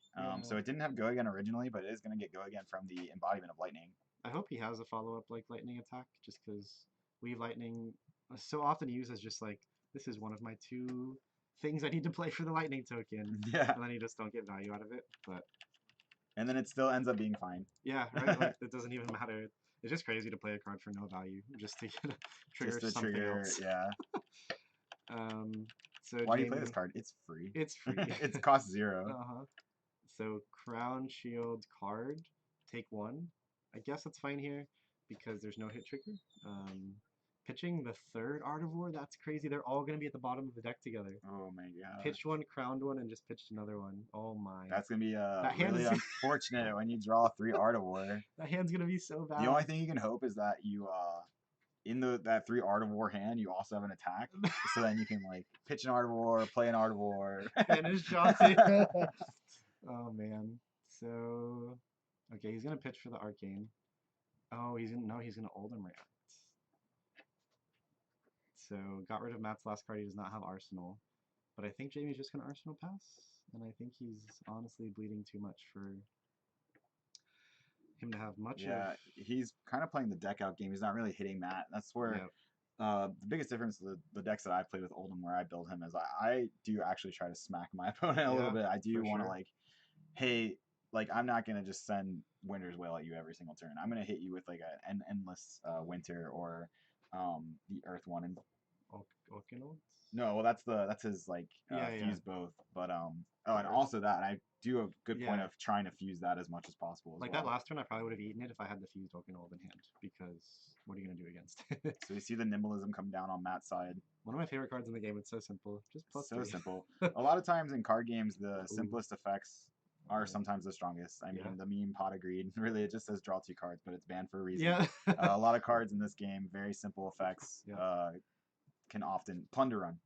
So Yeah. it didn't have go again originally, but it is gonna get go again from the embodiment of lightning. I hope he has a follow-up like lightning attack, just because Weave Lightning is so often used as just like, this is one of my 2 things I need to play for the lightning token. Yeah. And then you just don't get value out of it. But and then it still ends up being fine. Yeah, right. Like it doesn't even matter. It's just crazy to play a card for no value just to get a trigger Just to something trigger, else. yeah. So Why do you play Jamie, this card? It's free. It's free. It's cost 0. Uh-huh. So Crown Shield card, take 1. I guess that's fine here because there's no hit trigger. Pitching the 3rd Artivore, that's crazy. They're all going to be at the bottom of the deck together. Oh my god. Pitched 1, crowned 1, and just pitched another one. Oh my. That's gonna be That hand really is- unfortunate when you draw 3 Artivore. That hand's going to be so bad. The only thing you can hope is that you in that 3 Artivore hand, you also have an attack, so then you can like pitch an Artivore, play an Artivore. And his draw too. Oh man. So okay, he's gonna pitch for the Arcane. Oh, he's gonna Oldham React. So got rid of Matt's last card. He does not have Arsenal, but I think Jamie's just gonna Arsenal pass, and I think he's honestly bleeding too much for him to have much. Yeah, he's kind of playing the deck out game. He's not really hitting Matt. That's where. Yep. The biggest difference the decks that I play with Oldham where I build him is I do actually try to smack my opponent a little bit. I do want to sure. like, hey, like I'm not gonna just send Winter's Wail at you every single turn. I'm gonna hit you with like an endless Winter or the Earth one. And Okinolds? no, well that's his like fuse both. But and also that I do a good point of trying to fuse that as much as possible. As like well. that last turn, I probably would have eaten it if I had the fused Okinold in hand because what are you gonna do against it? So you see the nimblism come down on Matt's side. One of my favorite cards in the game. It's so simple. Just plus So 3. simple. A lot of times in card games, the simplest effects are sometimes the strongest. I mean, the meme Pot of Greed, really, it just says draw 2 cards, but it's banned for a reason. Yeah. A lot of cards in this game, very simple effects, can often plunder run.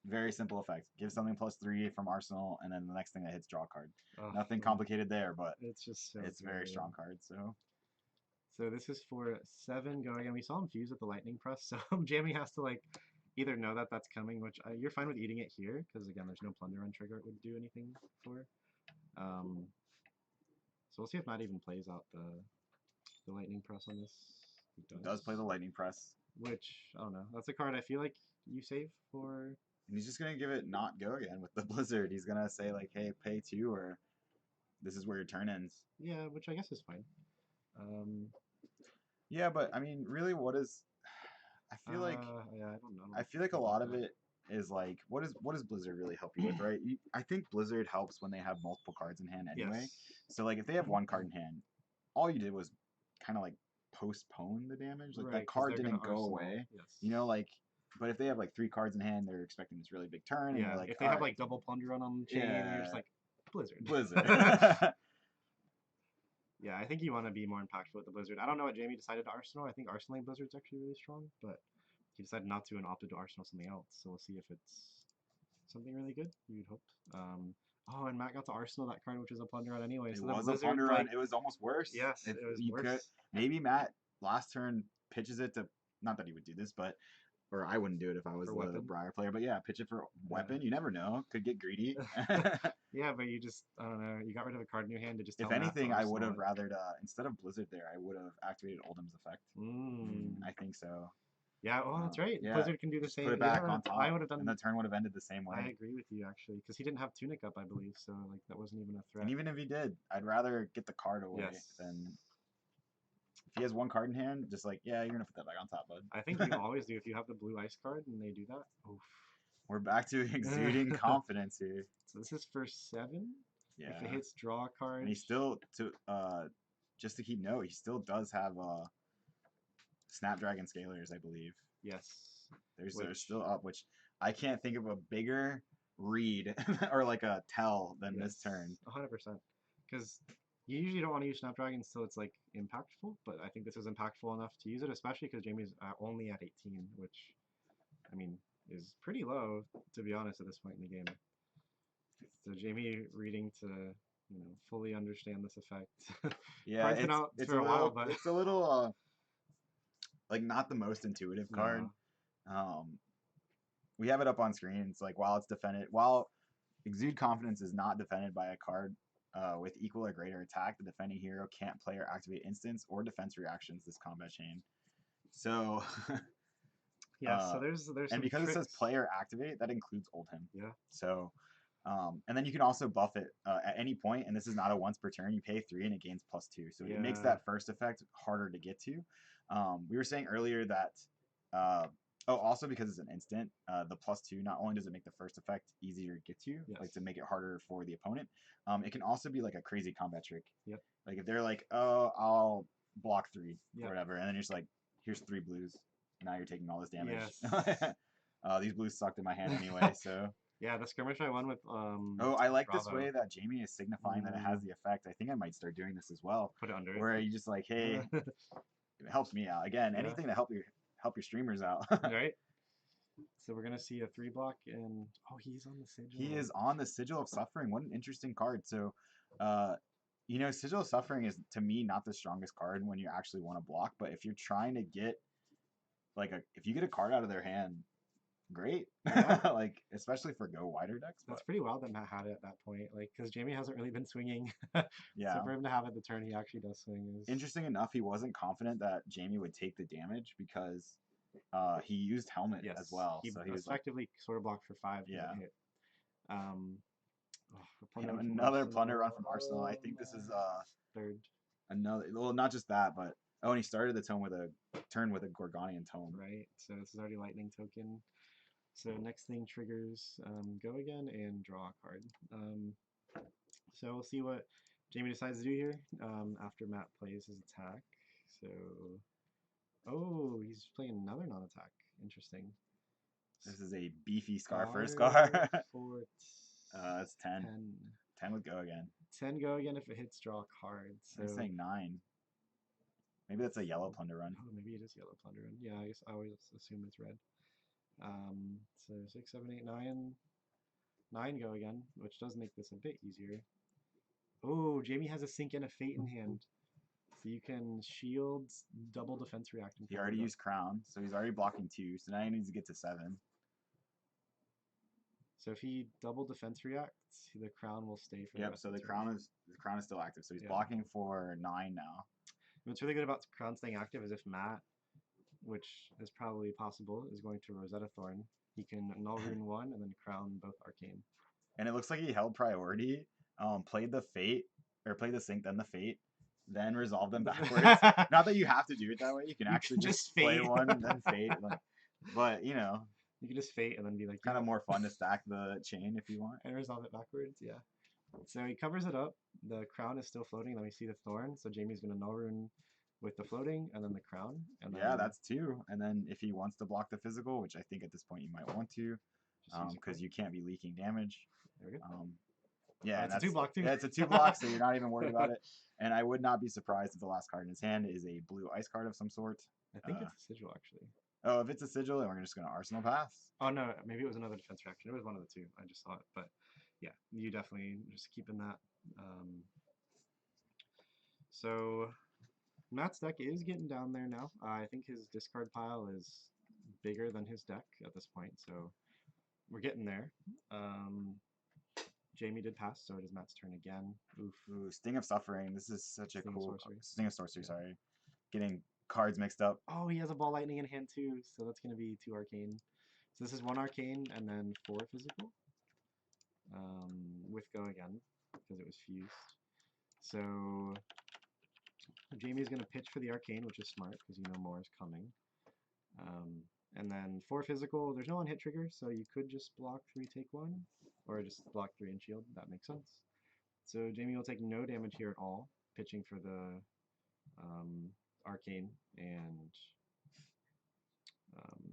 Very simple effect. Give something +3 from Arsenal, and then the next thing that hits, draw a card. Nothing complicated there, but it's just so it's a very strong card. So this is for 7 going, and we saw him fuse with the lightning press. So Jamie has to like either know that that's coming, which you're fine with eating it here because again, there's no plunder run trigger it would do anything for. So we'll see if Matt even plays out the lightning press on this. He does play the lightning press, which I don't know. That's a card I feel like you save for. And he's just gonna give it not go again with the Blizzard. He's gonna say like, "Hey, pay 2," or "This is where your turn ends." Yeah, which I guess is fine. Yeah, but I mean, really, what is? I feel like yeah, I don't know. I feel like a lot of it is like, what does Blizzard really help you with, right? I think Blizzard helps when they have multiple cards in hand anyway. Yes. So like, if they have 1 card in hand, all you did was kind of like postpone the damage. Like that card didn't go away. Yes. You know, like. But if they have like 3 cards in hand, they're expecting this really big turn. Yeah. And like, if they have like double plunder run on the chain, you're just like Blizzard. Blizzard. Yeah, I think you want to be more impactful with the Blizzard. I don't know what Jamie decided to Arsenal. I think Arsenaling Blizzard's actually really strong, but he decided not to and opted to Arsenal something else. So we'll see if it's something really good. You'd hope. Oh, and Matt got to Arsenal that card, which is a plunder run anyway. It So was the a Blizzard, plunder like, run. It was almost worse. Yes, it was you worse. Maybe Matt last turn pitches it to. Not that he would do this, but. Or I wouldn't do it if I was the Briar player. But yeah, pitch it for weapon. You never know. Could get greedy. Yeah, but you just, I don't know. You got rid of a card in your hand to just. If anything, I would have rather instead of Blizzard there, I would have activated Oldham's effect. I think so. Yeah, well, that's right. Yeah. Blizzard can do the same. Put it back on top. I would have done. And the turn would have ended the same way. I agree with you actually, because he didn't have Tunic up, I believe, so like that wasn't even a threat. And even if he did, I'd rather get the card away than. If he has 1 card in hand, just like, yeah, you're gonna put that back on top, bud. I think you always do if you have the blue ice card and they do that. Oof. We're back to exuding confidence here. So this is for 7. Yeah. If it hits draw card. And he still just to keep note, he still does have Snapdragon Scalers, I believe. Yes. They're still up, which I can't think of a bigger read or like a tell than this turn. 100%. Because you usually don't want to use Snapdragon until it's like impactful, but I think this is impactful enough to use it, especially because Jamie's only at 18, which I mean is pretty low to be honest at this point in the game. So Jamie reading to fully understand this effect. Yeah, it's for a while, but it's a little like not the most intuitive card. We have it up on screen. It's like while Exude Confidence is not defended by a card with equal or greater attack, the defending hero can't play or activate instants or defense reactions this combat chain. So yeah, so there's and because it says player activate, that includes Oldhim. Yeah. So And then you can also buff it at any point, and this is not a once per turn. You pay 3 and it gains +2, so it makes Yeah. that first effect harder to get to. We were saying earlier that also because it's an instant, the +2 not only does it make the first effect easier to get to, like Yes. to make it harder for the opponent, it can also be like a crazy combat trick. Yep. Like if they're like, oh, I'll block 3 Yep. or whatever, and then you're just like, here's 3 blues. Now you're taking all this damage. Yes. These blues sucked in my hand anyway, so. Yeah, the skirmish I won with Oh, I like this Bravo. way that Jamie is signifying that it has the effect. I think I might start doing this as well. Put it under Where it. you just like, hey, it helps me out. Again, Yeah. anything to help your streamers out. Right? So we're gonna see a 3 block, and oh, he's on the sigil. He is on the Sigil of Suffering. What an interesting card. So, Sigil of Suffering is to me not the strongest card when you actually want to block. But if you're trying to get if you get a card out of their hand, great. Yeah. Like especially for go wider decks. That's But pretty wild that Matt had it at that point, like because Jamie hasn't really been swinging. yeah. So for him to have it the turn he actually does swing is Interesting enough, he wasn't confident that Jamie would take the damage because he used Helmet yes as well. He So he was like, effectively sort of blocked for 5. Yeah. Hit. another plunder run from Arsenal. I think this is third. another. Well, not just that, but and he started the turn with a Gorgonian Tome. Right. So this is already lightning token. So next thing triggers go again and draw a card. So we'll see what Jamie decides to do here after Matt plays his attack. So, oh, he's playing another non-attack. Interesting. This is a beefy Scar for a Scar Scar. for It's 10. 10 would go again. 10 go again if it hits draw a card. So I'm saying 9. Maybe that's a yellow plunder run. Oh, maybe it is yellow plunder run. Yeah, I guess I always assume it's red. So 6, 7, 8, 9. 9 go again, which does make this a bit easier. Oh, Jamie has a Sink and a Fate in hand. So you can shield, double defense react. He already used Crown, so he's already blocking 2. So now he needs to get to 7. So if he double defense reacts, the Crown will stay for Yep. So the Crown is still active. So he's blocking for 9 now. What's really good about Crown staying active is if Matt, which is probably possible, is going to Rosetta Thorn, he can null rune 1 and then Crown both Arcane. And it looks like he held priority, played the Fate, or played the Sync, then the Fate, then resolved them backwards. Not that you have to do it that way. You can actually just play Fate. one and then Fate. But, you can just Fate and then be like... Kind of more fun to stack the chain if you want. And resolve it backwards, yeah. So he covers it up. The Crown is still floating. Then we see the Thorn. So Jamie's going to null rune with the floating and then the Crown. And then that's 2. And then if he wants to block the physical, which I think at this point you might want to, because you can't be leaking damage. There we go. Yeah, it's a 2 block too. Yeah, it's a 2 block, so you're not even worried about it. And I would not be surprised if the last card in his hand is a blue ice card of some sort. I think it's a sigil actually. Oh, if it's a sigil, then we're just going to Arsenal pass. Oh no, maybe it was another defense reaction. It was one of the 2. I just saw it, but yeah, you definitely just keeping that. So Matt's deck is getting down there now. I think his discard pile is bigger than his deck at this point, so we're getting there. Jamie did pass, so it is Matt's turn again. Oof. Ooh, Sting of Suffering. This is such a cool... Sting of Sorcery, Yeah. sorry. Getting cards mixed up. Oh, he has a Ball Lightning in hand too, so that's going to be 2 Arcane. So this is 1 Arcane and then 4 Physical. With Go again, because it was fused. So Jamie's going to pitch for the Arcane, which is smart, because you know more is coming. And then 4 Physical, there's no on-hit trigger, so you could just block 3, take 1, or just block 3 and shield. That makes sense. So Jamie will take no damage here at all, pitching for the Arcane and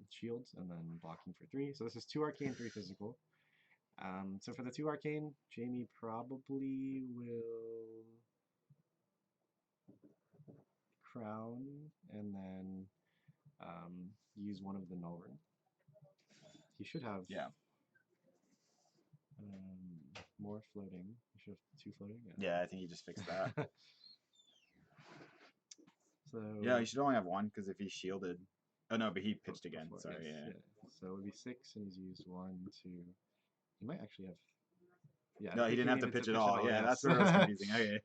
shields, and then blocking for 3. So this is 2 Arcane, 3 Physical. So for the 2 Arcane, Jamie probably will Crown and then use one of the null rune. He should have more floating. He should have 2 floating. Yeah, I think he just fixed that. So yeah, you should only have 1 because if he shielded. Oh no, but he pitched again. Before, Sorry, yes, yeah. So it would be 6, and he's used 1, 2. He might actually have. Yeah. No, he didn't have to pitch at all. Yeah, that's where it was confusing. Okay.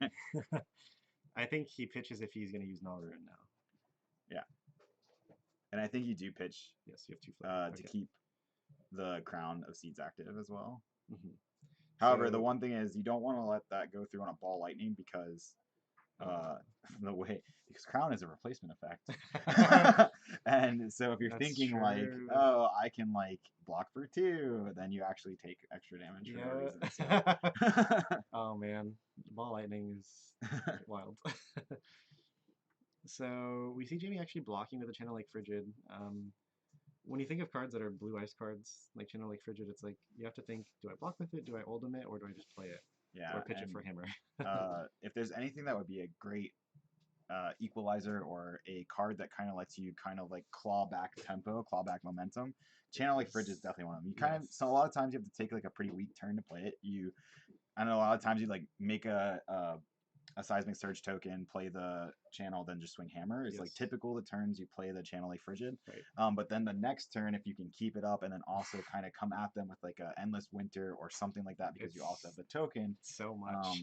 I think he pitches if he's going to use null rune now. Yeah. And I think you do pitch. Yes, you have 2 floating. To keep the Crown of Seeds active as well. However, So- the one thing is you don't want to let that go through on a ball lightning because because crown is a replacement effect. And so if you're That's thinking like, true. oh, I can like block for 2, then you actually take extra damage for no reason. So. Oh man, ball lightning is wild. So we see Jamie actually blocking with a Channel Lake Frigid. When you think of cards that are blue ice cards, like Channel Lake Frigid, it's like you have to think: do I block with it? Do I Oldhim it? Or do I just play it? Yeah, Or pitch it and, for hammer? if there's anything that would be a great equalizer or a card that kind of lets you kind of like claw back tempo, claw back momentum, Channel Lake Frigid is definitely one of them. You kind of so a lot of times you have to take like a pretty weak turn to play it. I know a lot of times you like make a seismic surge token, play the channel, then just swing hammer. It's like Yes. typical the turns you play the Channel Lake Frigid. Right. But then the next turn, if you can keep it up and then also kind of come at them with like a endless winter or something like that, because you also have the token. So much.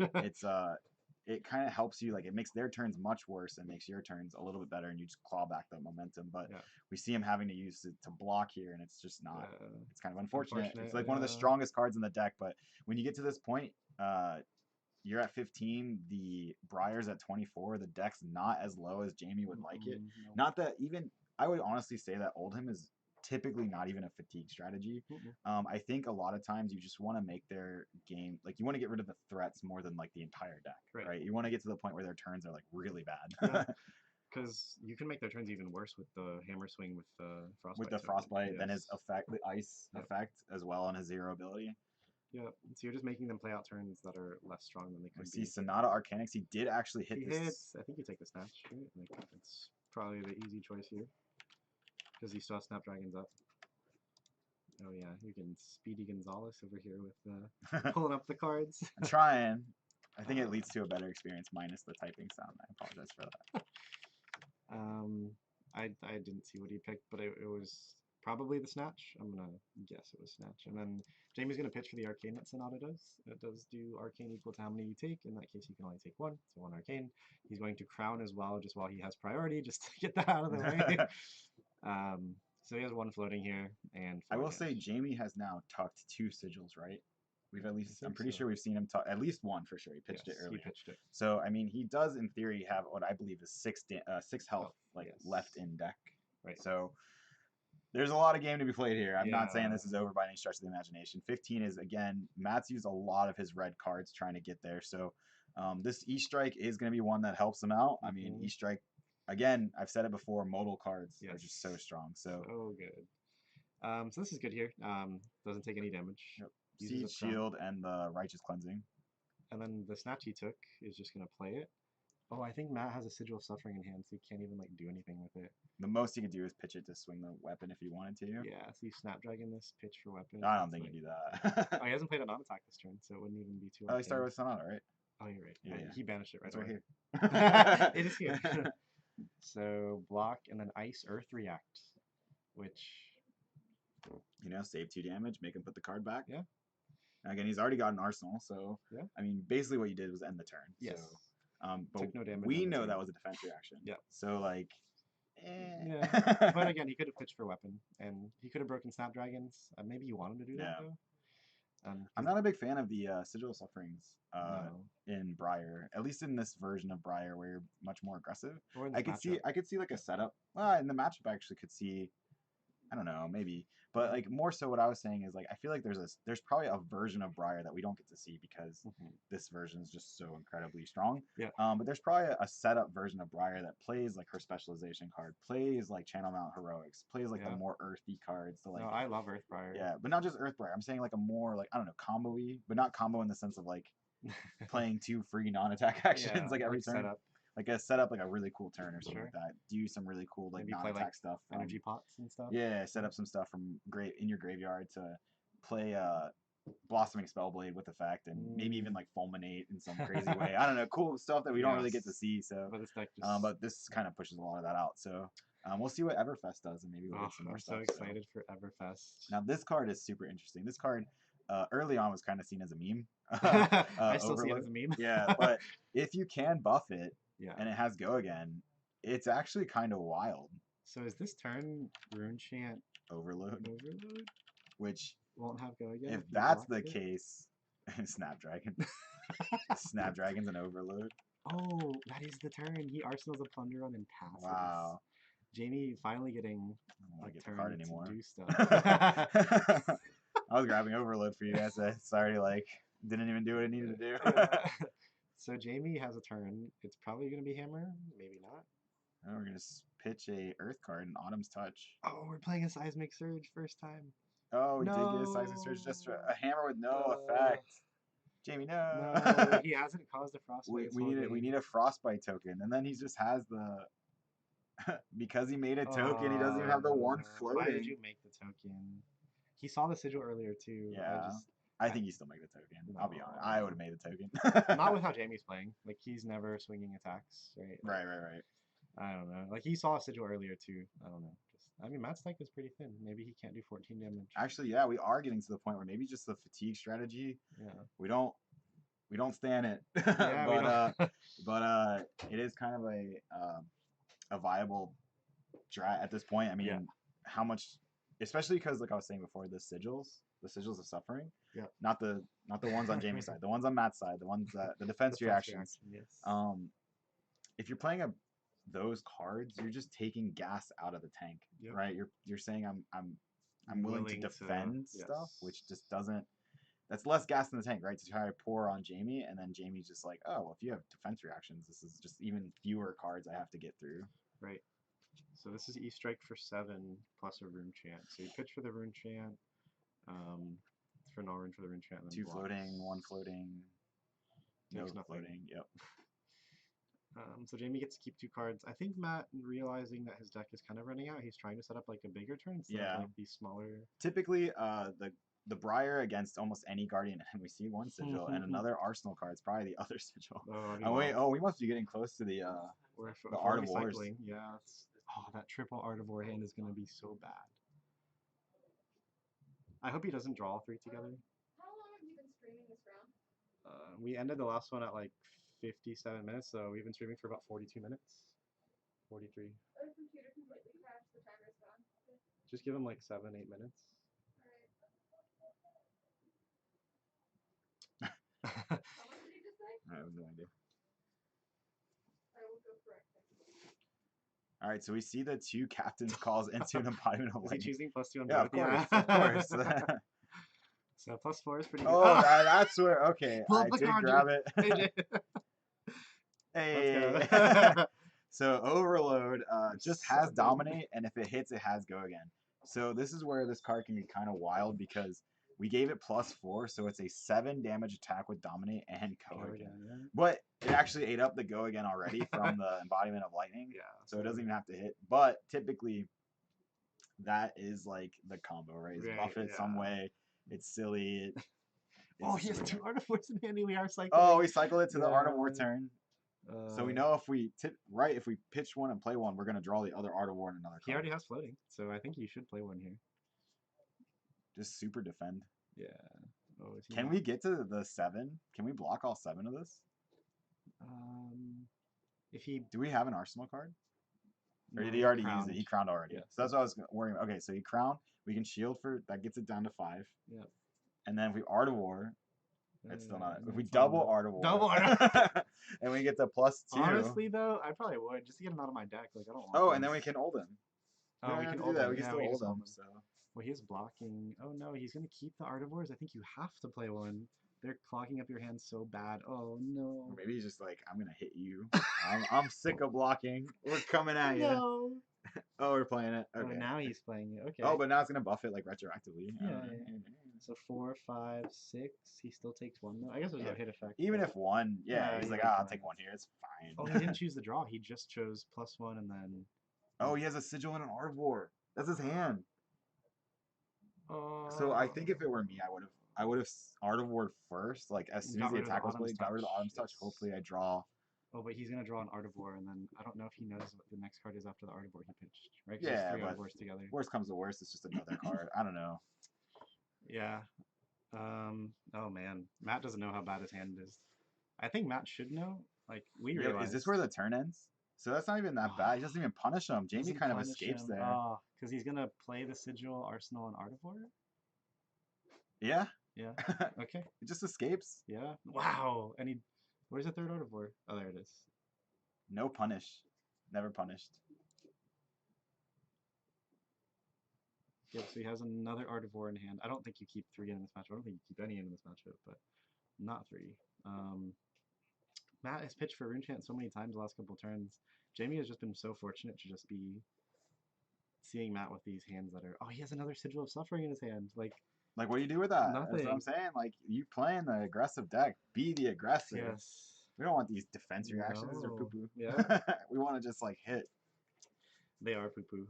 It kind of helps you, like it makes their turns much worse and makes your turns a little bit better, and you just claw back the momentum. But Yeah. we see him having to use it to block here, and it's just not. It's kind of unfortunate. It's like one of the yeah. strongest cards in the deck, but when you get to this point, you're at 15, the Briar's at 24. The deck's not as low as Jamie would like it. No. Not that even I would honestly say that Oldhim is typically not even a fatigue strategy. I think a lot of times you just want to make their game like you want to get rid of the threats more than like the entire deck, right? You want to get to the point where their turns are like really bad. Because you can make their turns even worse with the hammer swing with the frostbite. With the token. frostbite, then his Yes. effect, the ice Yep. effect as well, and his 0 ability. Yeah, so you're just making them play out turns that are less strong than they We could see be. Sonata Arcanix. He did actually hit He this. hits. I think you take the snatch. Right? Like it's probably the easy choice here because he still has Snapdragons up. Oh yeah, you can Speedy Gonzalez over here with pulling up the cards. I'm trying. I think it leads to a better experience minus the typing sound. I apologize for that. I didn't see what he picked, but it was probably the snatch. I'm gonna guess it was snatch. And then Jamie's gonna pitch for the arcane that Sonata does. It does do arcane equal to how many you take. In that case, you can only take 1, so 1 arcane. He's going to crown as well, just while he has priority, just to get that out of the way. So he has 1 floating here, and I 4 will say damage. Jamie has now tucked 2 sigils, right? We've at least, I'm think pretty so. sure we've seen him tuck at least 1 for sure. He pitched it Yes, earlier. He pitched it. So I mean, he does in theory have what I believe is 6 health like yes. left in deck. Right. So there's a lot of game to be played here. I'm not saying Yeah. this is over by any stretch of the imagination. 15 is, again, Matt's used a lot of his red cards trying to get there. So this E-Strike is going to be one that helps him out. I mean, E-Strike, again, I've said it before, modal cards are just so strong. So good. So this is good here. Doesn't take any damage. Yep. Uses Siege, a crown. Shield, and the Righteous Cleansing. And then the snatch he took is just going to play it. Oh, I think Matt has a Sigil of Suffering in hand, so he can't even like do anything with it. The most he could do is pitch it to swing the weapon if he wanted to. Yeah, so you Snapdragon this, pitch for weapon. I don't think he'd do that. Oh, he hasn't played a non-attack this turn, so it wouldn't even be too. Oh, he started with Sonata, right? Oh, you're right. Yeah, yeah. He banished it right It's right away. here. It is here. So block and then Ice Earth React, which save 2 damage, make him put the card back. Yeah. And again, he's already got an arsenal, so yeah. I mean, basically what you did was end the turn. Yes. So, but took no damage. we know that was a defense reaction. Yeah. So like. Yeah. But again, he could have pitched for weapon, and he could have broken Snapdragons. Maybe you want him to do that though. I'm not a big fan of the Sigil of Sufferings no. in Briar. At least in this version of Briar, where you're much more aggressive. Or in I this could see like a setup. Well, in the matchup, I actually could see. I don't know, maybe, but like more so, what I was saying is like I feel like there's probably a version of Briar that we don't get to see because this version is just so incredibly strong. Yeah. But there's probably a setup version of Briar that plays like her specialization card, plays like Channel Mount Heroics, plays like the more earthy cards. So like, no, I love Earth Briar. Yeah, but not just Earth Briar. I'm saying like a more like I don't know combo-y, but not combo in the sense of like playing 2 free non-attack actions like every turn. Setup. Like set up like a really cool turn or something like that. Do some really cool like non-attack stuff. Energy pots and stuff. Yeah, set up some stuff from in your graveyard to play Blossoming Spellblade with effect and maybe even like Fulminate in some crazy way. I don't know, cool stuff that we don't really get to see. So, but this deck just... but this kind of pushes a lot of that out. So we'll see what Everfest does and maybe we'll get some more stuff. I'm so excited for Everfest. Now this card is super interesting. This card early on was kind of seen as a meme. I still see it as a meme. Yeah, but if you can buff it. Yeah. And it has go again. It's actually kind of wild. So is this turn Rune Chant Overload? Overload? Which won't have go again. If that's the case, Snapdragon. Snapdragon's an overload. Oh, that is the turn. He arsenals a plunder on and passes. Wow. Jamie finally getting I don't want a to get the turn card to anymore. do stuff. I was grabbing overload for you guys. It's already like didn't even do what it needed to do. Yeah. So Jamie has a turn. It's probably gonna be hammer, maybe not. Oh, we're gonna pitch a earth card in Autumn's Touch. Oh, we're playing a seismic surge first time. Oh, we did get a seismic surge, just a hammer with no No. effect. Jamie, no. No, he hasn't caused a frostbite. We need a frostbite token, and then he just has the because he made a token. He doesn't even have the one floating. Why did you make the token? He saw the sigil earlier too. Yeah. I think you still make the token. I'll be honest. I would have made the token. Not with how Jamie's playing. Like he's never swinging attacks, right? Right. I don't know. Like he saw a sigil earlier too. I don't know. I mean, Matt's deck is pretty thin. Maybe he can't do 14 damage. Actually, yeah, we are getting to the point where maybe just the fatigue strategy. Yeah. We don't stand it. Yeah, but it is kind of a viable strat at this point. I mean, Yeah. how much, especially because like I was saying before, the sigils of suffering. Yeah. Not the ones on Jamie's side, the ones on Matt's side, the ones that the defense reactions. Yes. If you're playing those cards, you're just taking gas out of the tank, Yep. right? You're saying I'm willing to defend stuff, which just doesn't. That's less gas in the tank, right? To try to pour on Jamie, and then Jamie's just like, oh, well, if you have defense reactions, this is just even fewer cards I have to get through. Right. So this is E-Strike for 7 plus a Rune Chant. So you pitch for the Rune Chant, for no rune for the Rune Chant. And then 2 blocks. floating, 1 floating, no Takes nothing. floating. Yep. So Jamie gets to keep 2 cards. I think Matt, realizing that his deck is kind of running out, he's trying to set up like a bigger turn instead of like these smaller. Typically, the Briar against almost any Guardian, and we see 1 sigil, and another Arsenal card is probably the other sigil. We must be getting close to the Art of Wars. Yeah. That triple Art of War hand is going to be so bad. I hope he doesn't draw all 3 together. How long have you been streaming this round? We ended the last one at like 57 minutes, so we've been streaming for about 42 minutes. 43. Oh, the computer completely crashed. The timer's gone. Okay. Just give him like 7, 8 minutes. How much did you just say? I have no idea. I will go correct. All right, so we see the 2 captain's calls into an embodiment of Is he lightning. choosing +2 on Yeah, both? of course. So +4 is pretty good. Oh, that's where. Okay, Pull I up the did card, grab Jimmy. it. Let's Hey. go. So Overload just has Dominate, and if it hits, it has Go Again. So this is where this card can be kind of wild because we gave it +4, so it's a 7 damage attack with Dominate and Go Again. Yeah. But it actually ate up the Go Again already from the embodiment of lightning. Yeah. So it doesn't even have to hit. But typically, that is like the combo, right? It's buff it some way. It's silly. He has 2 Art of Wars in handy. We are cycling. Oh, we cycled it to the Art of War turn. So we know if we pitch one and play one, we're gonna draw the other Art of War in another card. He already has floating, so I think you should play one here. Just super defend. Yeah. Oh, Can we get to the 7? Can we block all 7 of this? If he Do we have an Arsenal card? Or no, did he already use crowned. it? He crowned already. Yeah. So that's what I was worrying about. Okay, so he crowned. We can shield for that gets it down to 5. Yeah. And then if we Art of War, it's still not. If we it's double not- Art of War, Double Art and we get the +2. Honestly, though, I probably would just to get him out of my deck. Like I don't want. Oh, and this. then we can hold him. Oh, we don't can have to do hold that. him. We can Yeah, still we hold just him. So. Well, he's blocking. Oh no, he's gonna keep the Art of Wars. I think you have to play one. They're clogging up your hands so bad. Oh no. Or maybe he's just like, I'm gonna hit you. I'm sick of blocking. We're coming at you. No. Oh, we're playing it. Okay. Oh, now he's playing it. Okay. Oh, but now it's gonna buff it like retroactively. Yeah. So 4, 5, 6. He still takes 1 though. I guess there's no hit effect. Even if 1, Yeah, he's yeah, like, fine. I'll take 1 here. It's fine. Oh, he didn't choose the draw. He just chose +1 and then. Oh, he has a sigil and an Art of War. That's his hand. So I think if it were me, I would have Art of War first. Like as soon as Got the rid of the attack was Autumn's played, got rid of the Autumn's Touch. Yes. Hopefully, I draw. Oh, but he's gonna draw an Art of War, and then I don't know if he knows what the next card is after the Art of War he pitched. Right? 'Cause there's Yeah, 3 Art but of Wars together. Worst comes to worst, it's just another card. I don't know. Yeah. Oh man, Matt doesn't know how bad his hand is. I think Matt should know. Like we Yeah, realize. is this where the turn ends? So that's not even that bad. He doesn't even punish him. Jamie doesn't kind of punish escapes him. there. Oh, because he's gonna play the Sigil, Arsenal, and Art of War. Yeah. Yeah. Okay. It just escapes. Yeah. Wow. And he, where's the third Artivore? Oh, there it is. No punish. Never punished. Yep. So he has another Artivore in hand. I don't think you keep 3 in this matchup. I don't think you keep any in this matchup, but not 3. Matt has pitched for Rune Chant so many times the last couple turns. Jamie has just been so fortunate to just be seeing Matt with these hands that are. Oh, he has another Sigil of Suffering in his hand. Like what do you do with that? That's what I'm nothing. saying. Like, you playing the aggressive deck. Be the aggressor. Yes. We don't want these defense reactions or No. poo-poo. Yeah. We want to just, like, hit. They are poo poo.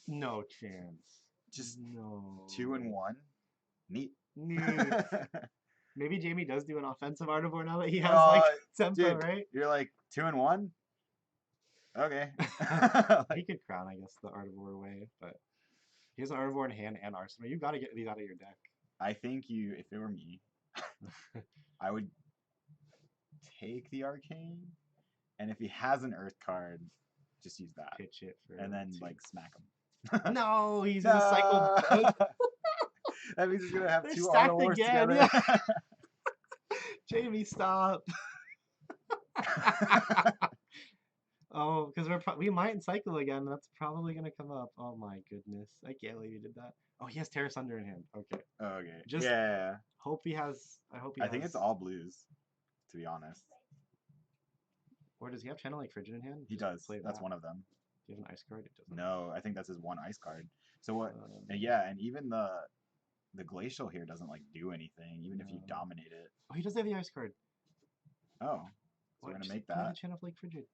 No chance. Just no. 2 and 1. Neat. Neat. Maybe Jamie does do an offensive Artivore now that he has tempo, dude, right? You're like 2 and 1? Okay. He could crown, I guess, the Artivore away, but he has an Artivore in hand and Arsenal. You've got to get these out of your deck. I think if it were me, I would take the Arcane, and if he has an Earth card, just use that. Pitch it for and then, 2. like, smack him. No, he's gonna cycle both. That means he's going to have They're 2 stacked Auto Wars again, together. yeah. Jamie, stop. Oh, because we might cycle again. That's probably gonna come up. Oh my goodness, I can't believe you did that. Oh, he has Terra Sunder in hand. Okay. Okay. Just yeah. hope he has. I hope he. I think it's all blues, to be honest. Or does he have Channel like Frigid in hand? He Just does. play That's that. one of them. Do you have an ice card? It doesn't. No, I think that's his one ice card. So what? Um, Yeah, and even the glacial here doesn't like do anything, even if you No. dominate it. Oh, he does have the ice card. Oh, so What, we're gonna just make play that. the Channel Flake Frigid.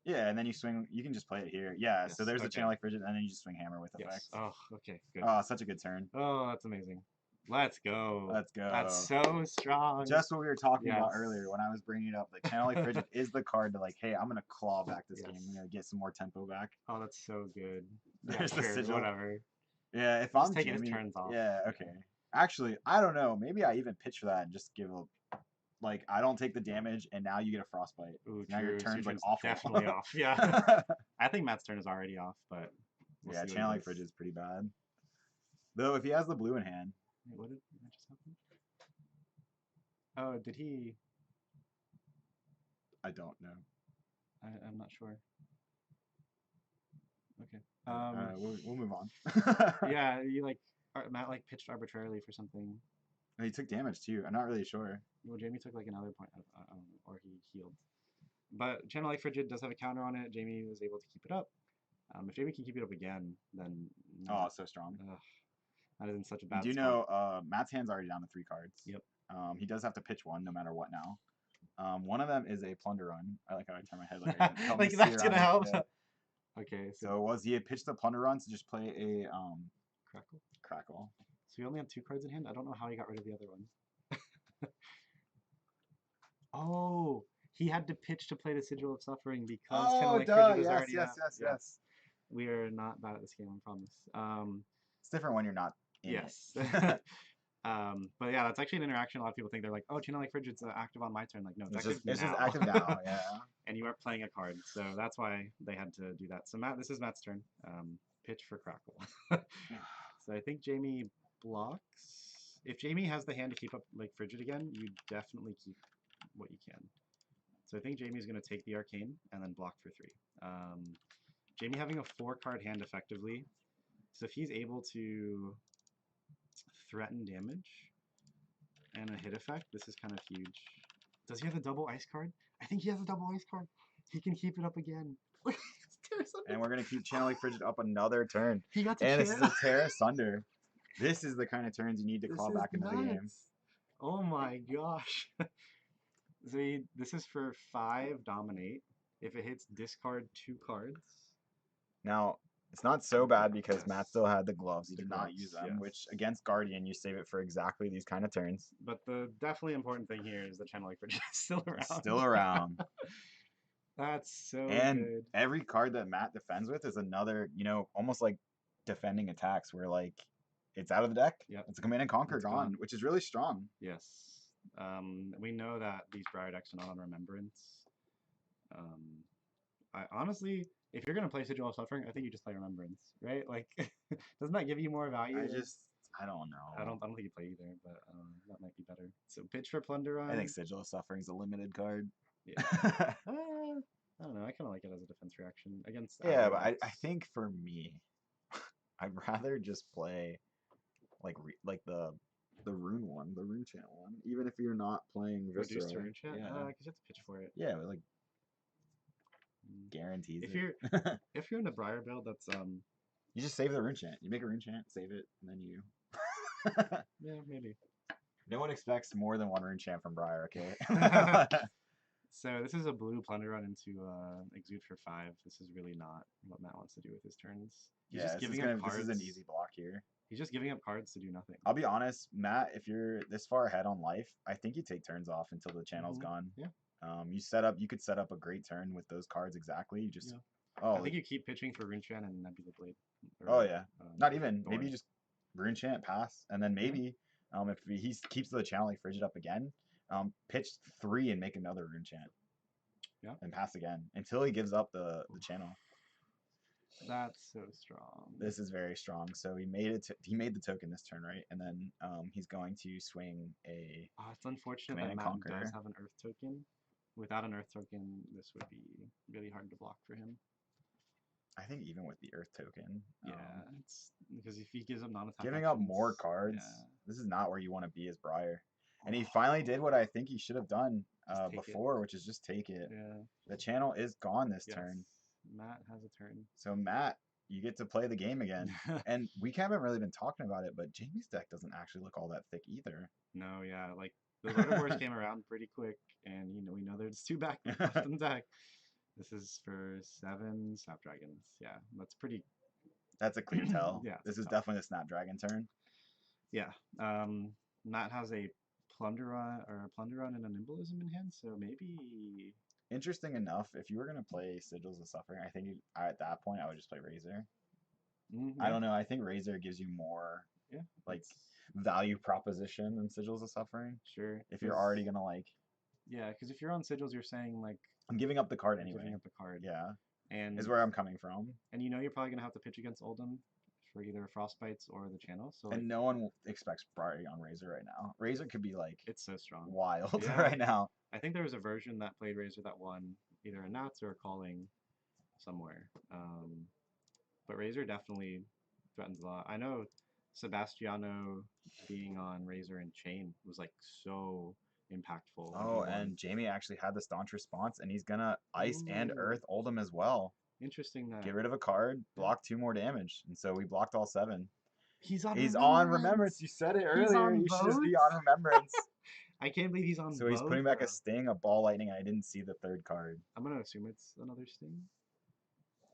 Yeah, and then you swing. You can just play it here. Yeah. Yes, So there's the okay. channel like frigid, and then you just swing hammer with effect. Yes. Oh, okay. Good. Oh, such a good turn. Oh, that's amazing. Let's go. Let's go. That's so strong. Just what we were talking about Yes. earlier when I was bringing it up. The channel like frigid is the card to like, hey, I'm gonna claw back this game. I'm Yes. gonna get some more tempo back. Oh, that's so good. Yeah, There's the sure, sigil. whatever. Yeah, if Just I'm taking his Jimmy, turns off. yeah, okay. Actually, I don't know. Maybe I even pitch for that and just give a like I don't take the damage, and now you get a frostbite. Ooh, Now your true. turn's like Suture's awful. definitely off. Yeah. I think Matt's turn is already off, but we'll Yeah, see what he channel like does. frigid is pretty bad. Though if he has the blue in hand, Wait, what did that just happen? Oh, did he? I don't know. I'm not sure. Okay. We'll move on. Yeah, you like Matt like pitched arbitrarily for something. He took damage too. I'm not really sure. Well, Jamie took like another point. I don't know, or he healed. But Channel like Frigid does have a counter on it. Jamie was able to keep it up. If Jamie can keep it up again, then Oh, so strong. that is in such a bad Do you spot. know Matt's hand's already down to 3 cards? Yep. He does have to pitch one no matter what now. One of them is a plunder run. I like how I turn my head like I can help me Like see that's gonna around help. it. Yeah. Okay, So was he had pitched the plunder run to just play a Crackle. crackle? So he only had 2 cards in hand. I don't know how he got rid of the other one. Oh, he had to pitch to play the Sigil of Suffering because Channel like Frigid is already yes, out. yes. We are not bad at this game, I promise. It's different when you're not in Yes. it. But yeah, that's actually an interaction. A lot of people think they're like, "Oh, Channel like Frigid's active on my turn." Like, no, It's active just now. active now, yeah. And you are playing a card, so that's why they had to do that. So Matt, this is Matt's turn. Pitch for Crackle. So I think Jamie blocks. If Jamie has the hand to keep up like Frigid again, you definitely keep what you can. So I think Jamie's going to take the Arcane and then block for 3. Jamie having a 4-card hand effectively. So if he's able to threaten damage and a hit effect, this is kind of huge. Does he have a double ice card? I think he has a double ice card. He can keep it up again. And we're gonna keep channeling Frigid up another turn. He got to And this is channel. a Terra Sunder. This is the kind of turns you need to This claw is back into the game. nuts. Oh my gosh. So this is for 5 dominate. If it hits, discard 2 cards. Now, it's not so bad because Yes. Matt still had the gloves. He The did not gloves, use them, yes. which against Guardian, you save it for exactly these kind of turns. But the definitely important thing here is the Channel like Frigid is still around. It's still around. That's so And good. every card that Matt defends with is another, almost like defending attacks where like it's out of the deck. Yep. It's a command and conquer It's gone, gone. which is really strong. Yes. We know that these Briar decks are not on Remembrance. I honestly, if you're gonna play Sigil of Suffering, I think you just play Remembrance, right? Like, doesn't that give you more value? I don't know. I don't think you play either, but that might be better. So pitch for Plunder on. I think Sigil of Suffering's a limited card. Yeah. I don't know. I kind of like it as a defense reaction against. Yeah, aggro but I decks. think for me, I'd rather just play like the rune one, the rune channel one, even if you're not playing Viscera. Reduce turn chat. Yeah, Because you have to pitch for it. yeah, but like Mm. guarantees If it. you're if you're in a Briar build, that's You just save the rune chant. You make a rune chant, save it, and then you. yeah, maybe. No one expects more than one rune chant from Briar, okay? So this is a blue Plunder run into Exude for 5. This is really not what Matt wants to do with his turns. He's just giving up cards. This is an easy block here. He's just giving up cards to do nothing. I'll be honest, Matt, if you're this far ahead on life, I think you take turns off until the channel's gone. Yeah. You could set up a great turn with those cards exactly. You just I think you keep pitching for Runeshan and Nebula Blade. Oh yeah. Not even. Thorn. Maybe you just rune chant pass, and then maybe if he keeps the channel like frigid up again, pitch 3 and make another rune chant. Yeah. And pass again until he gives up the channel. That's so strong. This is very strong. So he made it. He made the token this turn, right? And then he's going to swing a. Oh, it's unfortunate Command that and Matt Conquer. does have an Earth token. Without an Earth token, this would be really hard to block for him. I think even with the Earth token. Yeah, it's because if he gives up non-attack, Giving up actions, more cards. yeah. This is not where you want to be as Briar. And he finally did what I think he should have done Just take it. before, which is just take it. Yeah. The channel is gone this Yes. turn. Matt has a turn. So Matt, you get to play the game again. And we haven't really been talking about it, but Jamie's deck doesn't actually look all that thick either. No, yeah, like the Rotor Wars came around pretty quick, and we know there's 2 back left in the deck. This is for 7 Snapdragons. Yeah, that's pretty. That's a clear tell. Yeah, This is tough. definitely the Snapdragon turn. Yeah. Matt has a Plunderon and a Nimbilism in hand, so maybe. Interesting enough, if you were gonna play Sigils of Suffering, I think at that point I would just play Razor. I don't know. I think Razor gives you more like value proposition than Sigils of Suffering. Sure. If you're already gonna like. Yeah, because if you're on Sigils, you're saying like. I'm giving up the card anyway. Giving up the card. Yeah. And is where I'm coming from. And you're probably gonna have to pitch against Oldham for either Frostbites or the channel. So like, and no one expects priority on Razor right now. Razor could be like it's so strong, wild right now. I think there was a version that played Razor that won either a Nats or a Calling somewhere. But Razor definitely threatens a lot. I know Sebastiano being on Razor and Chain was like so impactful. Oh, and Jamie actually had the staunch response, and he's gonna ice and earth Oldham as well. Interesting that. Get rid of a card, block 2 more damage, and so we blocked all 7. He's on Remembrance. You said it earlier. You should just be on Remembrance. I can't believe he's on. So he's putting back a Sting, a Ball Lightning, and I didn't see the 3rd card. I'm gonna assume it's another Sting.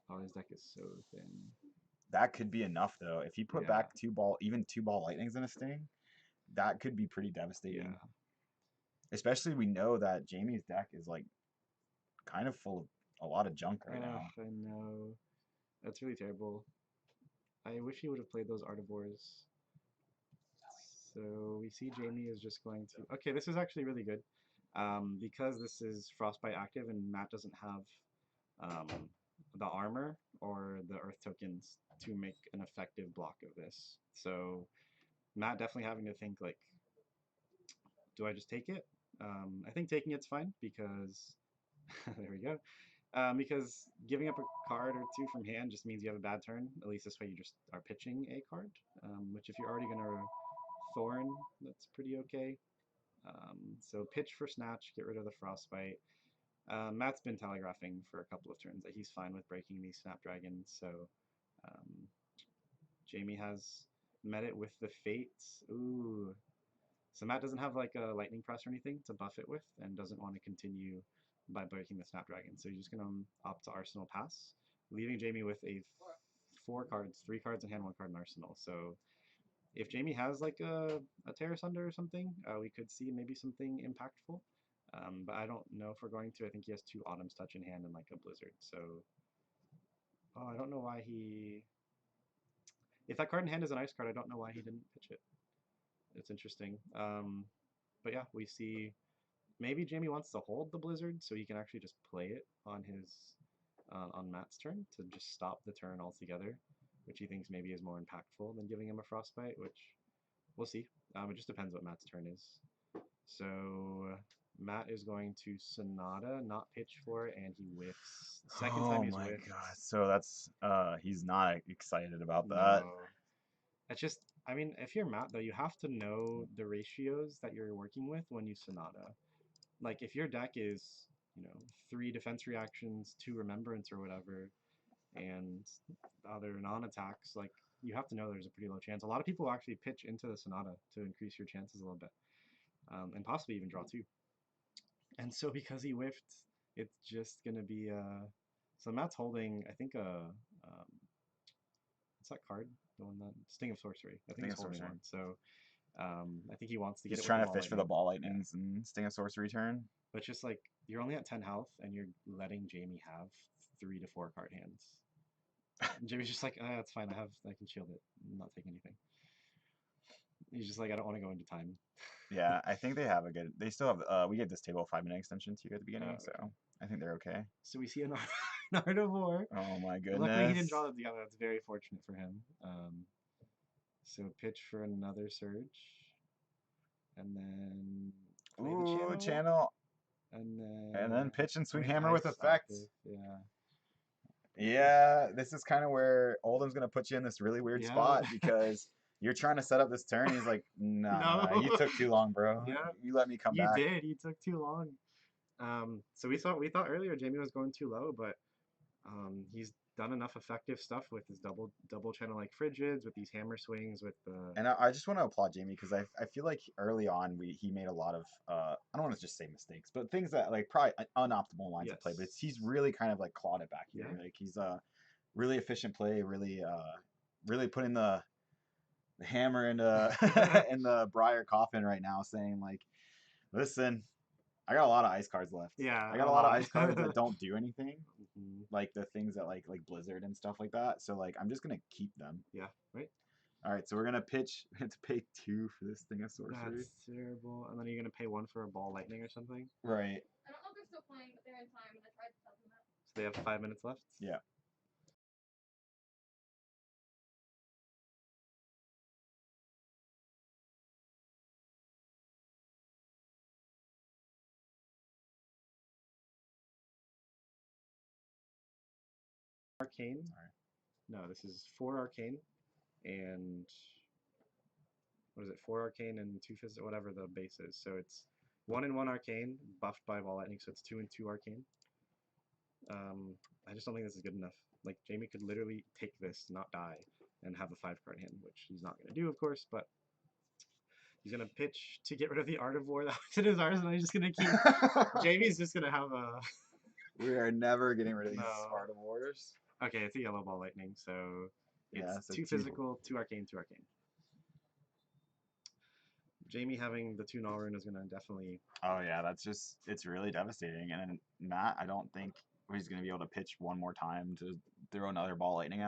Oh, his deck is so thin. That could be enough though. If he put back 2 Ball Lightnings and a Sting, that could be pretty devastating. Yeah. Especially we know that Jamie's deck is like kind of full of a lot of junk right now. I know. That's really terrible. I wish he would have played those Artivores. So we see Jamie is just going to. Okay, this is actually really good. Because this is Frostbite active and Matt doesn't have the armor or the earth tokens to make an effective block of this. So Matt definitely having to think like, do I just take it? I think taking it's fine because there we go. Because giving up a card or 2 from hand just means you have a bad turn. At least this way you just are pitching a card, which if you're already going to Thorn, that's pretty okay. So pitch for Snatch, get rid of the Frostbite. Matt's been telegraphing for a couple of turns that he's fine with breaking these Snapdragons, so Jamie has met it with the Fates. Ooh. So Matt doesn't have like a Lightning Press or anything to buff it with and doesn't want to continue by breaking the Snapdragon. So he's just going to opt to Arsenal Pass, leaving Jamie with a 4 cards, 3 cards in hand, 1 card in Arsenal. So if Jamie has like a Terra Sunder or something, we could see maybe something impactful. But I don't know if we're going to. I think he has 2 Autumn's Touch in hand and like a Blizzard. So, oh, I don't know why he... If that card in hand is an ice card, I don't know why he didn't pitch it. It's interesting. But yeah, we see maybe Jamie wants to hold the Blizzard so he can actually just play it on his on Matt's turn to just stop the turn altogether, which he thinks maybe is more impactful than giving him a Frostbite, which We'll see. It just depends what Matt's turn is. So Matt is going to Sonata, not pitch for it, and he whiffs. Second time he's whiffed. God. So that's he's not excited about that. No. It's just, I mean, if you're Matt though, you have to know the ratios that you're working with when you Sonata. Like if your deck is, 3 defense reactions, 2 remembrance or whatever, and other non-attacks, like you have to know there's a pretty low chance. A lot of people actually pitch into the Sonata to increase your chances a little bit, and possibly even draw 2. And so because he whiffed, it's just gonna be so Matt's holding, I think what's that card? The one that Sting of Sorcery. I think he's holding one. So I think he wants to get He's it. trying to fish for the ball lightnings and Sting of Sorcery turn. But just like you're only at 10 health and you're letting Jamie have 3 to 4 card hands. And Jamie's just like, that's fine. I can shield it. I'm not taking anything. He's just like, I don't want to go into time. Yeah, I think they have a good. They still have. We gave this table a 5-minute extension to you at the beginning, Oh, okay. so I think they're okay. So we see an Art of War. Oh my goodness! Luckily, he didn't draw them together. That's very fortunate for him. So pitch for another surge, and then play the channel, and then pitch and swing play hammer with ice effect. active, Yeah. Yeah, this is kind of where Oldham's gonna put you in this really weird spot because you're trying to set up this turn. He's like, nah, No. you took too long, bro. Yeah. You let me come You back. did. You took too long. So we thought earlier Jamie was going too low, but he's done enough effective stuff with his double channel like frigids, with these hammer swings, with the. And I just want to applaud Jamie because I feel like early on he made a lot of I don't want to just say mistakes, but things that like probably unoptimal lines of play. But he's really kind of like clawed it back here. Yeah. Like he's really efficient play, really putting the hammer in the in the Briar coffin right now, saying like, listen, I got a lot of ice cards left. Yeah, I got a a lot of lot. ice cards that don't do anything, Mhm. like the things that like Blizzard and stuff like that. So like I'm just gonna keep them. Yeah, right. All right, so we're gonna pitch. We have to pay 2 for this thing of sorcery. That's terrible. And then you're gonna pay 1 for a ball lightning or something. Right. I don't know if they're still playing, but they're in time, and I tried to tell them that. So they have 5 minutes left. Yeah. Arcane. No, this is 4 arcane, and what is it? 4 arcane and 2 physical, whatever the base is. So it's 1 and 1 arcane, buffed by ball lightning. So it's 2 and 2 arcane. I just don't think this is good enough. Like Jamie could literally take this, not die, and have a 5 card hand, which he's not gonna do, of course. But he's gonna pitch to get rid of the Art of War that was in his arsenal. He's just gonna keep. Jamie's just gonna have a. We are never getting rid of these Art of Wars. Okay, it's a yellow ball lightning, so it's Yeah, so 2 physical, 2 arcane, 2 arcane. Jamie having the 2 null rune is gonna definitely. Oh yeah, it's really devastating. And then Matt, I don't think he's gonna be able to pitch one more time to throw another ball lightning out.